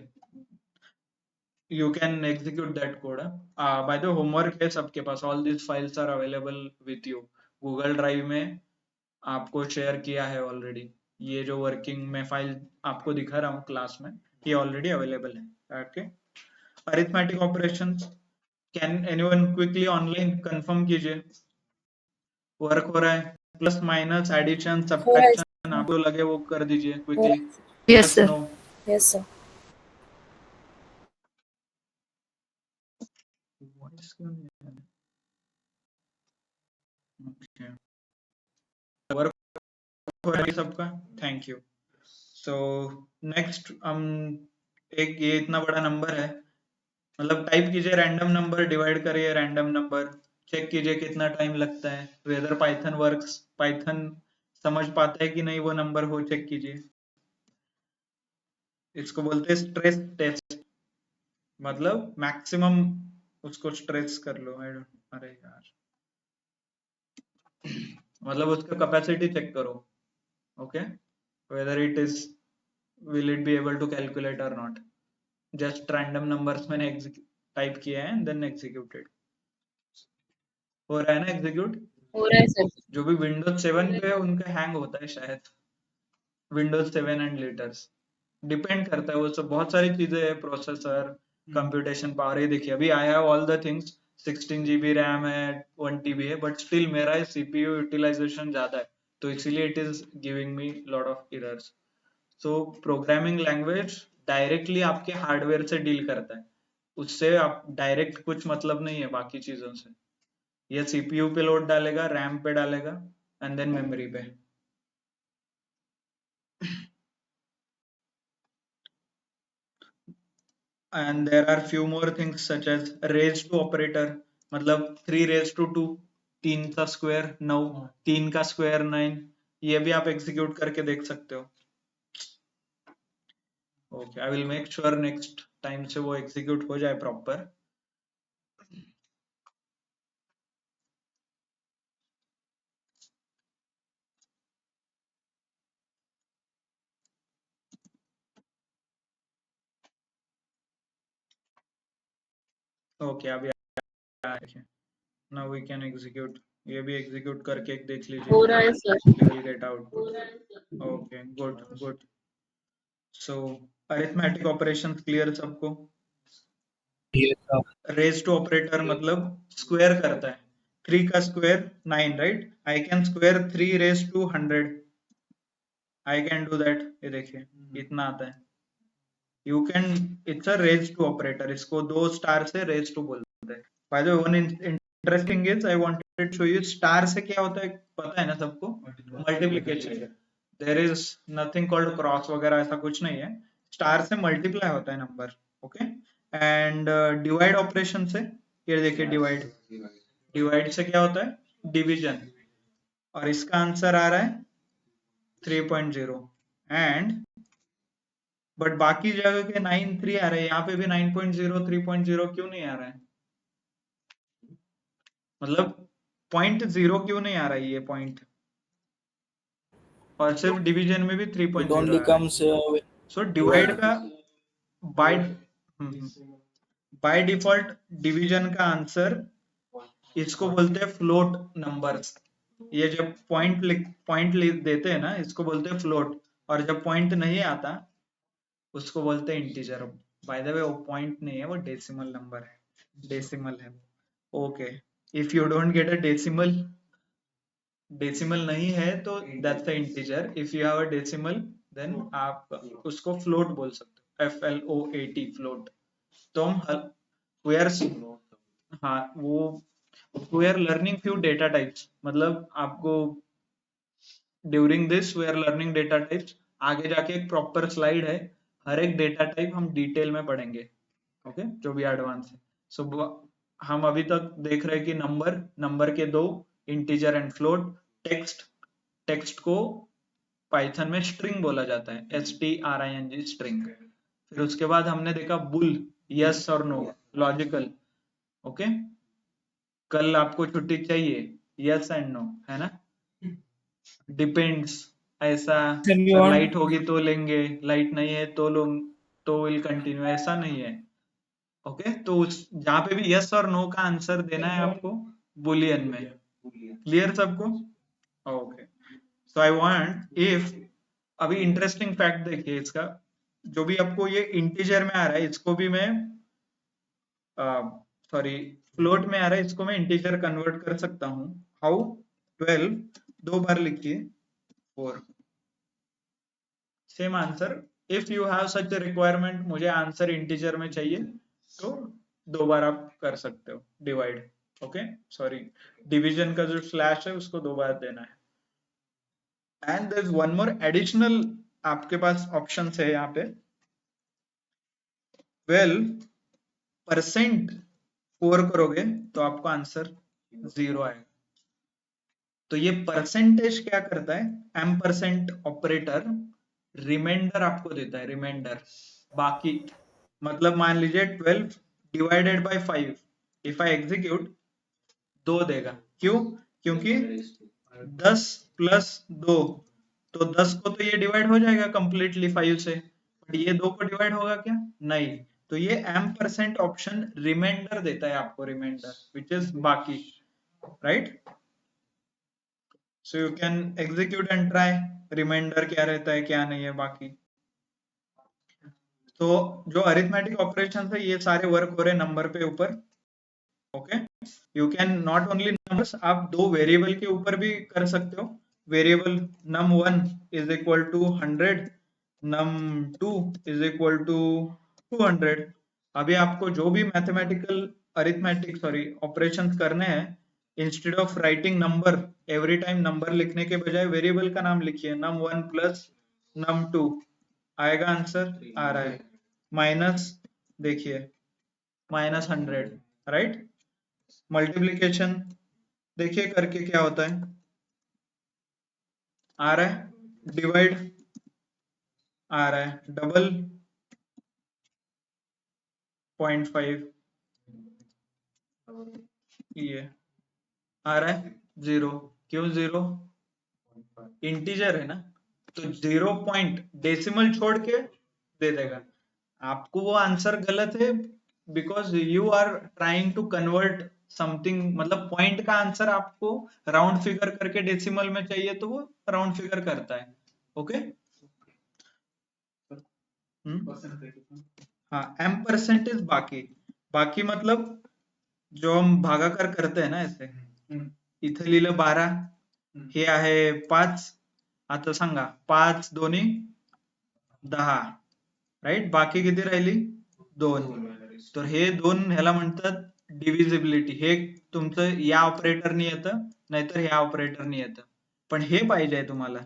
you can execute that code. By the homework है सबके पास. all these files are available with you. Google Drive में आपको शेयर किया है ऑलरेडी. ये जो वर्किंग में फाइल आपको दिखा रहा हूँ क्लास में, ये ऑलरेडी अवेलेबल है. Okay, arithmetic operations. Can anyone quickly online confirm कीजिए वर्क हो रहा है? प्लस माइनस, एडिशन, हो रहा है सब्ट्रैक्शन, आपको लगे वो कर दीजिए हो रहा क्विकली. है. Yes yes, sir. No? Yes sir. Voice क्यों नहीं आ रहा? ओके, वर्क हो रहा है सबका. Thank you. सो नेक्स्ट हम, एक ये इतना बड़ा नंबर है, मतलब टाइप कीजिए रैंडम नंबर, डिवाइड करिए रैंडम नंबर, चेक कीजिए कितना टाइम लगता है. वेदर पाइथन वर्क्स, पाइथन समझ पाता है कि नहीं वो नंबर हो, चेक कीजिए. इसको बोलते हैं स्ट्रेस टेस्ट. मतलब मैक्सिमम उसको स्ट्रेस कर लो. अरे यार, मतलब उसका कैपेसिटी चेक करो. Okay, whether it is, will it be able to calculate और नॉट. जस्ट रैंडम नंबर्स मैंने टाइप किया है, देन एग्जीक्यूटेड. हो रहा है ना एग्जीक्यूट? हो रहा है सर. जो भी विंडोज 7 पे है उनका हैंग होता है शायद. विंडोज 7 एंड लेटर्स डिपेंड करता है वो सब. बहुत सारी चीजें है, प्रोसेसर, कंप्यूटेशन पावर. ये देखिए अभी I have all the things. 16 GB RAM है, 1 TB है, बट स्टिल मेरा CPU यूटिलाइजेशन ज्यादा है, तो इसीलिए it is giving me lot of errors. So programming language directly आपके हार्डवेयर से डील करता है. उससे आप डायरेक्ट कुछ मतलब नहीं है बाकी चीजों से. ये CPU पे लोड डालेगा, रैम पे डालेगा, एंड देन मेमोरी पे. And there are few more things such as raise to operator. मतलब 3 raised to 2, 3 का स्क्वायर 9, 3 का स्क्वायर 9, ये भी आप एग्जीक्यूट करके देख सकते हो। Okay, I will make sure next time से वो एग्जीक्यूट हो जाए प्रॉपर। ओके, अभी नाउ वी कैन एग्जीक्यूट, ये भी एग्जीक्यूट करके देख लीजिए, हो रहा है sir. you will get output। Okay, good good. So arithmetic operations clear सबको? रेज टू ऑपरेटर मतलब स्क्वायर करता है, 3 का square 9, right? I can square 3 raise to 100, I can do that. ये देखिए इतना आता है। You can, it's a raise to operator, इसको 2 स्टार से रेज टू बोलते हैं। By the way, one interesting is I wanted to show you, star से क्या होता है पता है ना सबको? Multiplication. There is nothing called cross वगैरह, ऐसा कुछ नहीं है। स्टार से मल्टीप्लाई होता है number, okay? And divide operation से, ये देखिए डिवाइड, डिवाइड से क्या होता है? डिवीजन। और इसका आंसर आ रहा है 3.0, एंड बट बाकी जगह के 9.3 आ रहे हैं, यहाँ पे भी 9.0 3.0 क्यों नहीं आ रहा है? मतलब 0.0 क्यों नहीं आ रहा है ये पॉइंट? और सिर्फ डिवीजन में भी 3.0 आ रहा है। सो डिवाइड का बाय बाय डिफॉल्ट डिवीजन का आंसर, इसको बोलते हैं फ्लोट नंबर्स। ये जब पॉइंट देते हैं ना, इसको बोलते हैं फ्लोट, और जब पॉइंट नहीं आता उसको बोलते हैं इंटीजर। बाय द वे वो पॉइंट नहीं है, वो डेसिमल नंबर है, डेसिमल है। Okay, if you don't get a decimal, decimal नहीं है तो that's the integer. If you have a decimal then आप उसको फ्लोट बोल सकते हो, FLOAT, फ्लोट। तो हम वी आर, हाँ वो, we are learning few data types, मतलब आपको during this we are learning data types. आगे जाके एक प्रॉपर स्लाइड है, हर एक डेटा टाइप हम डिटेल में पढ़ेंगे, ओके? जो भी एडवांस है। सो हम अभी तक देख रहे हैं कि नंबर के 2, integer and float. Text, text को पाइथन में स्ट्रिंग बोला जाता है, STRING, स्ट्रिंग। फिर उसके बाद हमने देखा बुल, यस और नो, लॉजिकल, ओके? कल आपको छुट्टी चाहिए, यस एंड नो, है ना? डिपेंड्स, ऐसा सर लाइट होगी तो लेंगे, लाइट नहीं है तो लोग, तो विल कंटिन्यू, ऐसा नहीं है, ओके? तो उस जहां पे भी यस और नो का आंसर देना है आपको बुलियन में। क्लियर सबको? Okay, so I want, if, अभी इंटरेस्टिंग फैक्ट देखिए इसका, जो भी आपको ये इंटीजर में आ रहा है इसको भी मैं, सॉरी फ्लोट में आ रहा है इसको मैं इंटीजर कन्वर्ट कर सकता हूँ। हाउ? 12 2 बार लिखिए 4, same answer. If you have such requirement, मुझे आंसर इंटीजर में चाहिए, तो 2 बार आप कर सकते हो डिवाइड, ओके? सॉरी, डिवीजन का जो स्लैश है उसको 2 बार देना है। And there is one more additional आपके पास ऑप्शन है यहाँ पे। 12% 4 करोगे तो आपको आंसर 0 आएगा। तो ये परसेंटेज क्या करता है? एम% ऑपरेटर रिमाइंडर आपको देता है, रिमाइंडर। बाकी मतलब मान लीजिए 12 divided by 5, if I execute 2 देगा। क्यों? क्योंकि 10 प्लस 2, तो 10 को तो ये डिवाइड हो जाएगा कंप्लीटली 5 से, बट ये 2 को डिवाइड होगा क्या? नहीं। तो ये M% ऑप्शन रिमाइंडर देता है आपको, रिमाइंडर विच इज बाकी, right? So you can execute and try, reminder क्या रहता है क्या नहीं है बाकी। तो जो अरिथमेटिक ऑपरेशन है ये सारे वर्क हो रहे हैं नंबर पे ऊपर, okay? You can not only numbers, आप 2 वेरिएबल के ऊपर भी कर सकते हो। Variable num1 is equal to 100, num2 is equal to 200। अभी आपको जो भी मैथमेटिकल अरिथमेटिक, सॉरी, ऑपरेशंस करने हैं, instead of writing number every time, number लिखने के बजाय वेरिएबल का नाम लिखिए, num1 प्लस num2, आएगा आंसर, आ रहा है। माइनस, देखिए -100, राइट? मल्टीप्लीकेशन देखिए करके क्या होता है, आ रहा है, डिवाइड आ रहा है, डबल 0.5, ये आ रहा है 0। क्यों 0? इंटीजर है ना, तो 0 पॉइंट डेसिमल छोड़ के दे देगा आपको। वो आंसर गलत है because you are trying to convert something, मतलब पॉइंट का आंसर आपको राउंड फिगर करके डेसिमल में चाहिए तो वो राउंड फिगर करता है। ओके, हाँ, एम परसेंटेज बाकी, बाकी मतलब जो हम भागाकार करते हैं ना ऐसे, इथे लिहिलं 12, हे आहे 5, आता सांगा 5 दोन्ही 10, राईट, बाकी किती राहिली 2, तर हे 2 ह्याला म्हणतात डिव्हिजिबिलिटी। हे तुमचं या ऑपरेटरनी येतं नाहीतर ह्या ऑपरेटरनी येतं, पण हे पाहिजे तुम्हाला,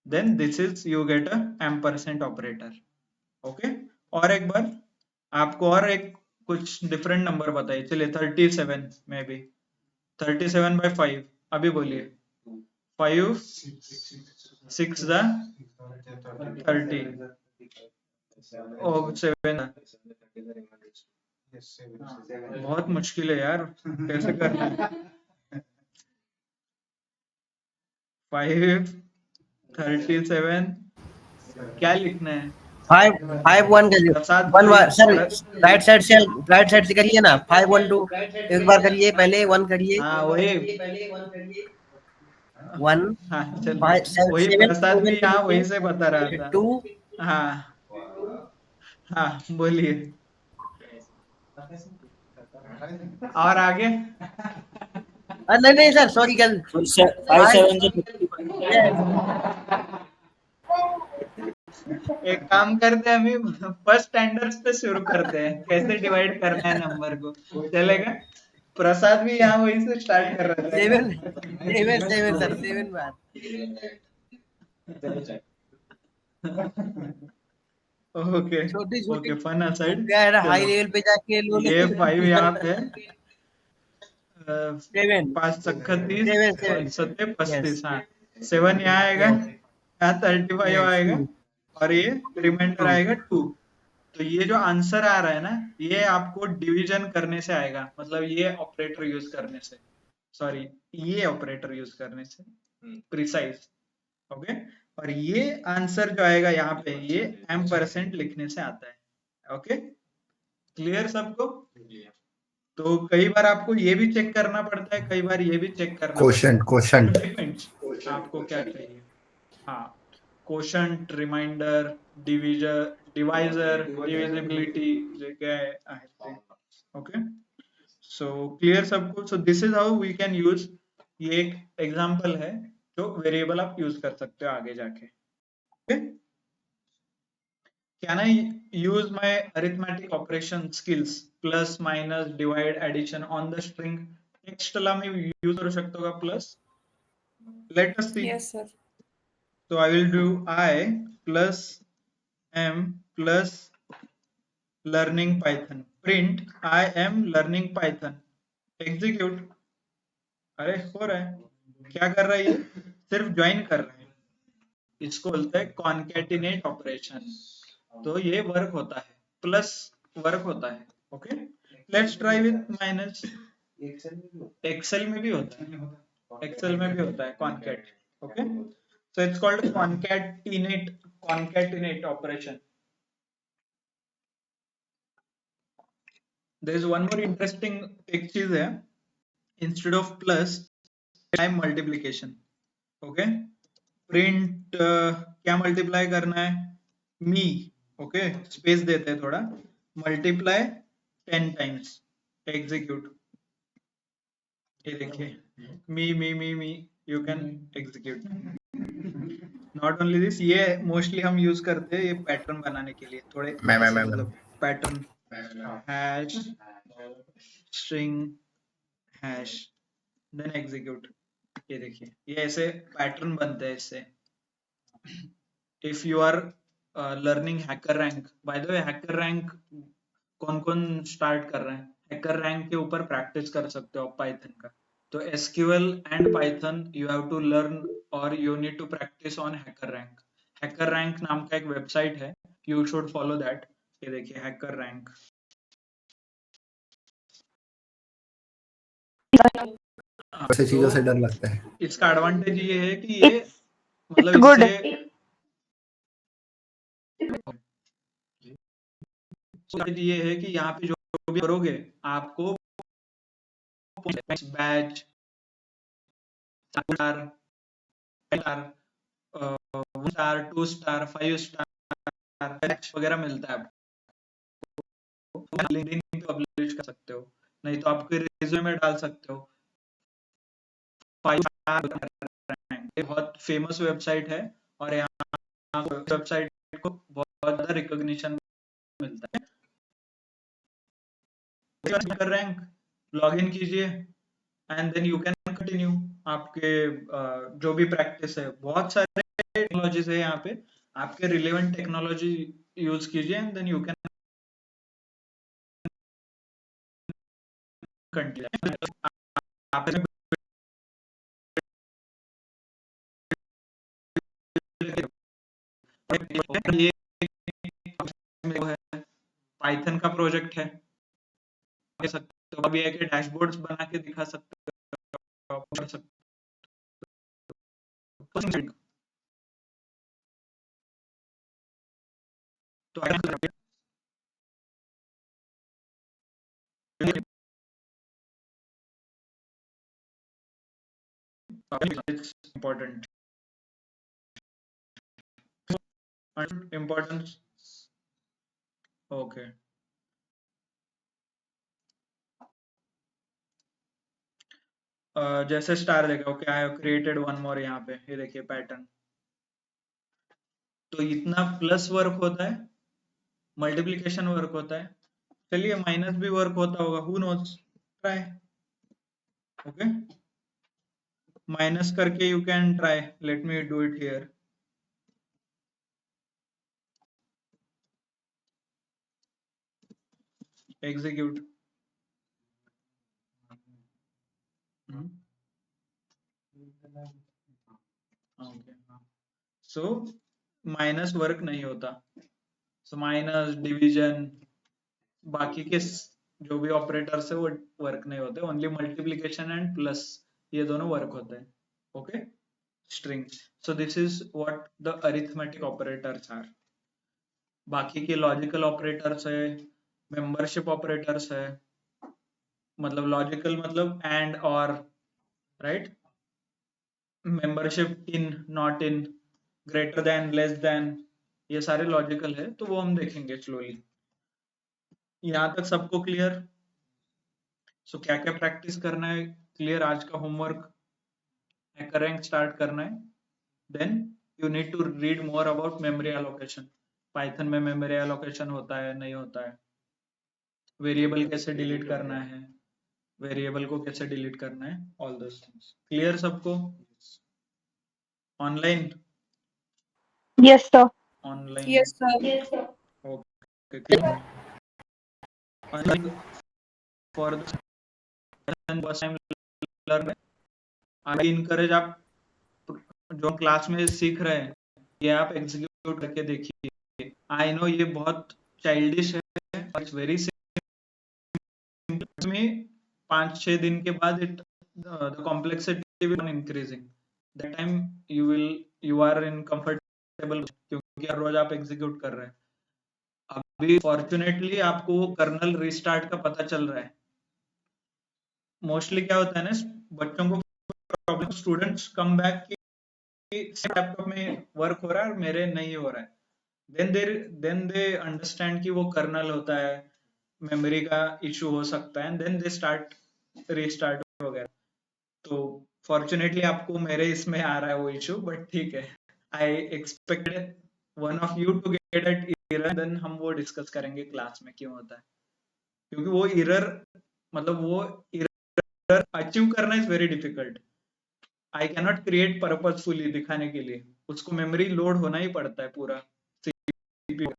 then this is you get a ampersand operator. Okay, और एक बार आपको और एक कुछ डिफरेंट नंबर बताइए, चलिए 37 में भी 37/5, अभी बोलिए 5 6 जा 30, ओ 7, बहुत मुश्किल है यार, कैसे करना है? 5 37 क्या लिखना है? 5 1 करिए, प्रसाद 1 भाई, सर, राइट साइड से करिए ना, 5 1 2 एक बार करिए, पहले 1 करिए, हाँ वही, 1 हाँ चल, 5 वही 7 प्रसाद भी 7 यहाँ करिए, वही से बता रहा फिर था। 2, हाँ हाँ बोलिए, और आगे नहीं नहीं सर, सॉरी कल 5 7 से 50। एक काम करते हैं, अभी फर्स्ट स्टैंडर्ड पे शुरू करते हैं, कैसे डिवाइड करना है नंबर को, चलेगा? प्रसाद भी यहाँ वही से स्टार्ट कर रहा था। 7 7 सर, 7 बार ओके छोटी छोटी ओके, फन असाइड, क्या है ना, हाई चलो लेवल पे जाके लो ये 5 यहाँ पे 7 5 चक्का 30 7 और 7 सत्ते 35, यस हाँ 7 यहाँ आएगा, यस यहाँ 35 यस आएगा, 2 और ये रिमाइंडर 2 आएगा 2। तो ये जो आंसर आ रहा है ना, ये आपको डिवीजन करने से आएगा, मतलब ये ऑपरेटर यूज करने से, सॉरी ये ऑपरेटर यूज करने से, प्रिसाइज। ओके, और ये आंसर जो आएगा यहाँ पे, ये एम% लिखने से आता है। ओके, क्लियर सबको? तो कई बार आपको ये भी चेक करना पड़ता है, कई बार ये भी चेक करना क्वोशंट क्वोशंट डिपेंड्स आपको क्या चाहिए। हाँ, कोशंट, रिमाइंडर, डिवाइजर, डिविजिबिलिटी, जे काय आहे ते। ओके, सो क्लियर सबको? So this is how we can use, ये एक एग्जांपल है जो वेरिएबल आप यूज कर सकते हो आगे जाके। Okay, can I use my arithmetic operation skills, plus minus divide addition on the string टेक्स्टला मी यूज करू शकतो का plus? Let us see. Yes, sir. So I will do I plus m plus learning Python. Print I am learning Python. Execute. अरे हो रहा है, क्या कर रहा है ये? सिर्फ ज्वाइन कर रहा है, इसको बोलते हैं कॉन्केटिनेट ऑपरेशन। तो ये वर्क होता है, प्लस वर्क होता है। Okay, let's try with minus. Excel में भी होता है, एक्सेल में भी होता है concat. Okay, so it's called concatenate operation. There is one more interesting एक चीज है, instead of plus time multiplication. Okay, print क्या मल्टीप्लाई करना है? मी, ओके स्पेस देते हैं थोड़ा, मल्टीप्लाई 10 टाइम्स, एग्जीक्यूट। ये देखिए मी मी मी मी, you can execute. Not only this, ये मोस्टली हम यूज करते हैं ये पैटर्न बनाने के लिए, थोड़े मैं मतलब pattern, hash string hash then execute. ये देखिए ये ऐसे पैटर्न बनते हैं इससे। If you are learning HackerRank, by the way HackerRank कौन कौन स्टार्ट कर रहे हैं? हैकर रैंक के ऊपर प्रैक्टिस कर सकते हो आप पाइथन का। तो SQL and Python you have to learn और you need to practise on HackerRank. HackerRank नाम का एक वेबसाइट है, यू शुड फॉलो दैट। ये देखिए हैकर रैंक। ऐसी चीजों से डर लगता है। इसका एडवांटेज ये है कि ये मतलब it's good. इससे ये है कि यहाँ पे जो भी करोगे आपको batch star star 2 star 5 star वगैरह मिलता है आपको। लिंक्डइन पे पब्लिश कर सकते हो, नहीं तो आपके रिज्यूमे में डाल सकते हो। 5 स्टार ये बहुत फेमस वेबसाइट है और यहाँ वेबसाइट को बहुत ज्यादा रिकॉग्निशन मिलता है। रैंक लॉग इन कीजिए and then you can continue आपके जो भी प्रैक्टिस है। बहुत सारे टेक्नोलॉजीज है यहाँ पे, आपके रिलेवेंट टेक्नोलॉजी यूज कीजिए and then you can continue. ये पाइथन का प्रोजेक्ट है, तो अभी है कि डैशबोर्ड्स बना के दिखा सकते हो, कर सकते हो। तो it's important importance। ओके जैसे स्टार देखा, okay I have created one more. यहाँ पे ये देखिए पैटर्न। तो इतना प्लस वर्क होता है, मल्टीप्लिकेशन वर्क होता है, चलिए माइनस भी वर्क होता होगा, who knows, try. Okay minus करके you can try, let me do it here. Execute. So minus work नहीं होता। सो माइनस डिवीजन बाकी के जो भी ऑपरेटर्स है वो वर्क नहीं होते, ओनली मल्टीप्लिकेशन एंड प्लस ये दोनों वर्क होते हैं। Okay string. So this is what the arithmetic operators are. बाकी के लॉजिकल ऑपरेटर्स है, मेंबरशिप ऑपरेटर्स है, मतलब लॉजिकल मतलब एंड और, right. Membership in, not in, greater than, less than, ये सारे लॉजिकल है, तो वो हम देखेंगे स्लोली। यहाँ तक सबको क्लियर? सो क्या क्या प्रैक्टिस करना है क्लियर? आज का होमवर्क हैकर रैंक स्टार्ट करना है, then you need to read more about memory allocation. Python में मेमोरी एलोकेशन होता है नहीं होता है, वेरिएबल कैसे डिलीट करना है, वेरिएबल को कैसे डिलीट करना है, ऑल दोस थिंग्स क्लियर सबको? Online? Yes, sir. Online Yes, sir. Okay. Online for the first time learn, I encourage आप जो क्लास में सीख रहे हैं ये आप एग्जीक्यूट करके देखिए। आई नो ये बहुत चाइल्डिश है, इट्स वेरी सिंपल। में 5-6 दिन के बाद it the complexity will increasing, that time you are in comfortable, क्योंकि हर रोज आप एग्जीक्यूट कर रहे हैं। अभी फॉर्चुनेटली आपको कर्नल रिस्टार्ट का पता चल रहा है। मोस्टली क्या होता है ना, बच्चों को प्रॉब्लम, स्टूडेंट्स कम बैक की लैपटॉप में वर्क हो रहा है और मेरे नहीं हो रहा है, देन दे अंडरस्टैंड कि वो कर्नल होता है, मेमोरी का इशू हो सकता है, देन दे स्टार्ट रीस्टार्ट वगैरह। तो फॉर्चुनेटली आपको मेरे इसमें आ रहा है वो इशू, बट ठीक है। I expected one of you to get that error, then हम वो डिस्कस करेंगे क्लास में क्यों होता है, क्योंकि वो एरर मतलब वो एरर अचीव करना is very difficult. I cannot create purposefully दिखाने के लिए, उसको मेमोरी लोड होना ही पड़ता है पूरा CPU।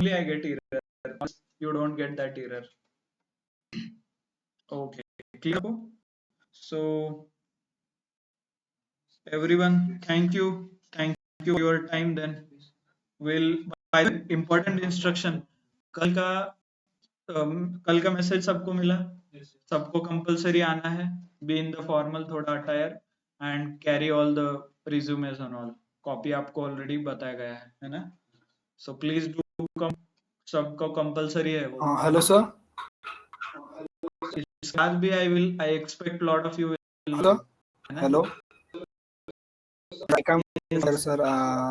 I get error, you don't gate that error. Okay, clear? So everyone, thank you for your time. Then we'll, by the way, important instruction, कल का कल का मैसेज सबको मिला? सबको कंपलसरी आना है, बी इन द फॉर्मल थोड़ा attire and carry all the resumes and all. Copy आपको ऑलरेडी बताया गया है ना? सो प्लीज डू कम, सबको कंपलसरी है वो. Hello sir. इसके बाद भी I expect lot of you. Hello. I come here, sir.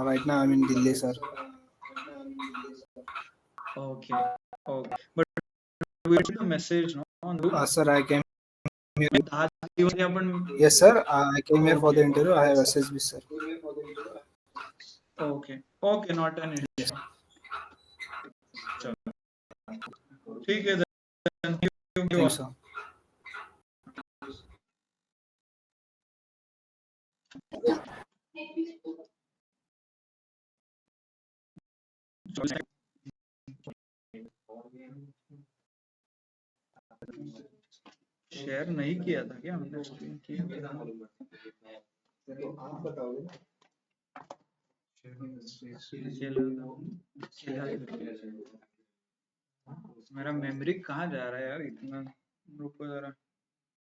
Right now I'm in Delhi, sir. Okay, but we got the message, no, on the Sir, I came here. 10 दिवस आपण. Yes, sir. I came here for the interview. I have SSB, sir. Okay, not an issue. चलो, ठीक है then. Thank you, sir. Share नहीं किया था क्या हमने? स्क्रीन किया था. तो आप बताओगे ना मेरा मेमोरी कहाँ जा रहा है यार इतना? रुको जरा.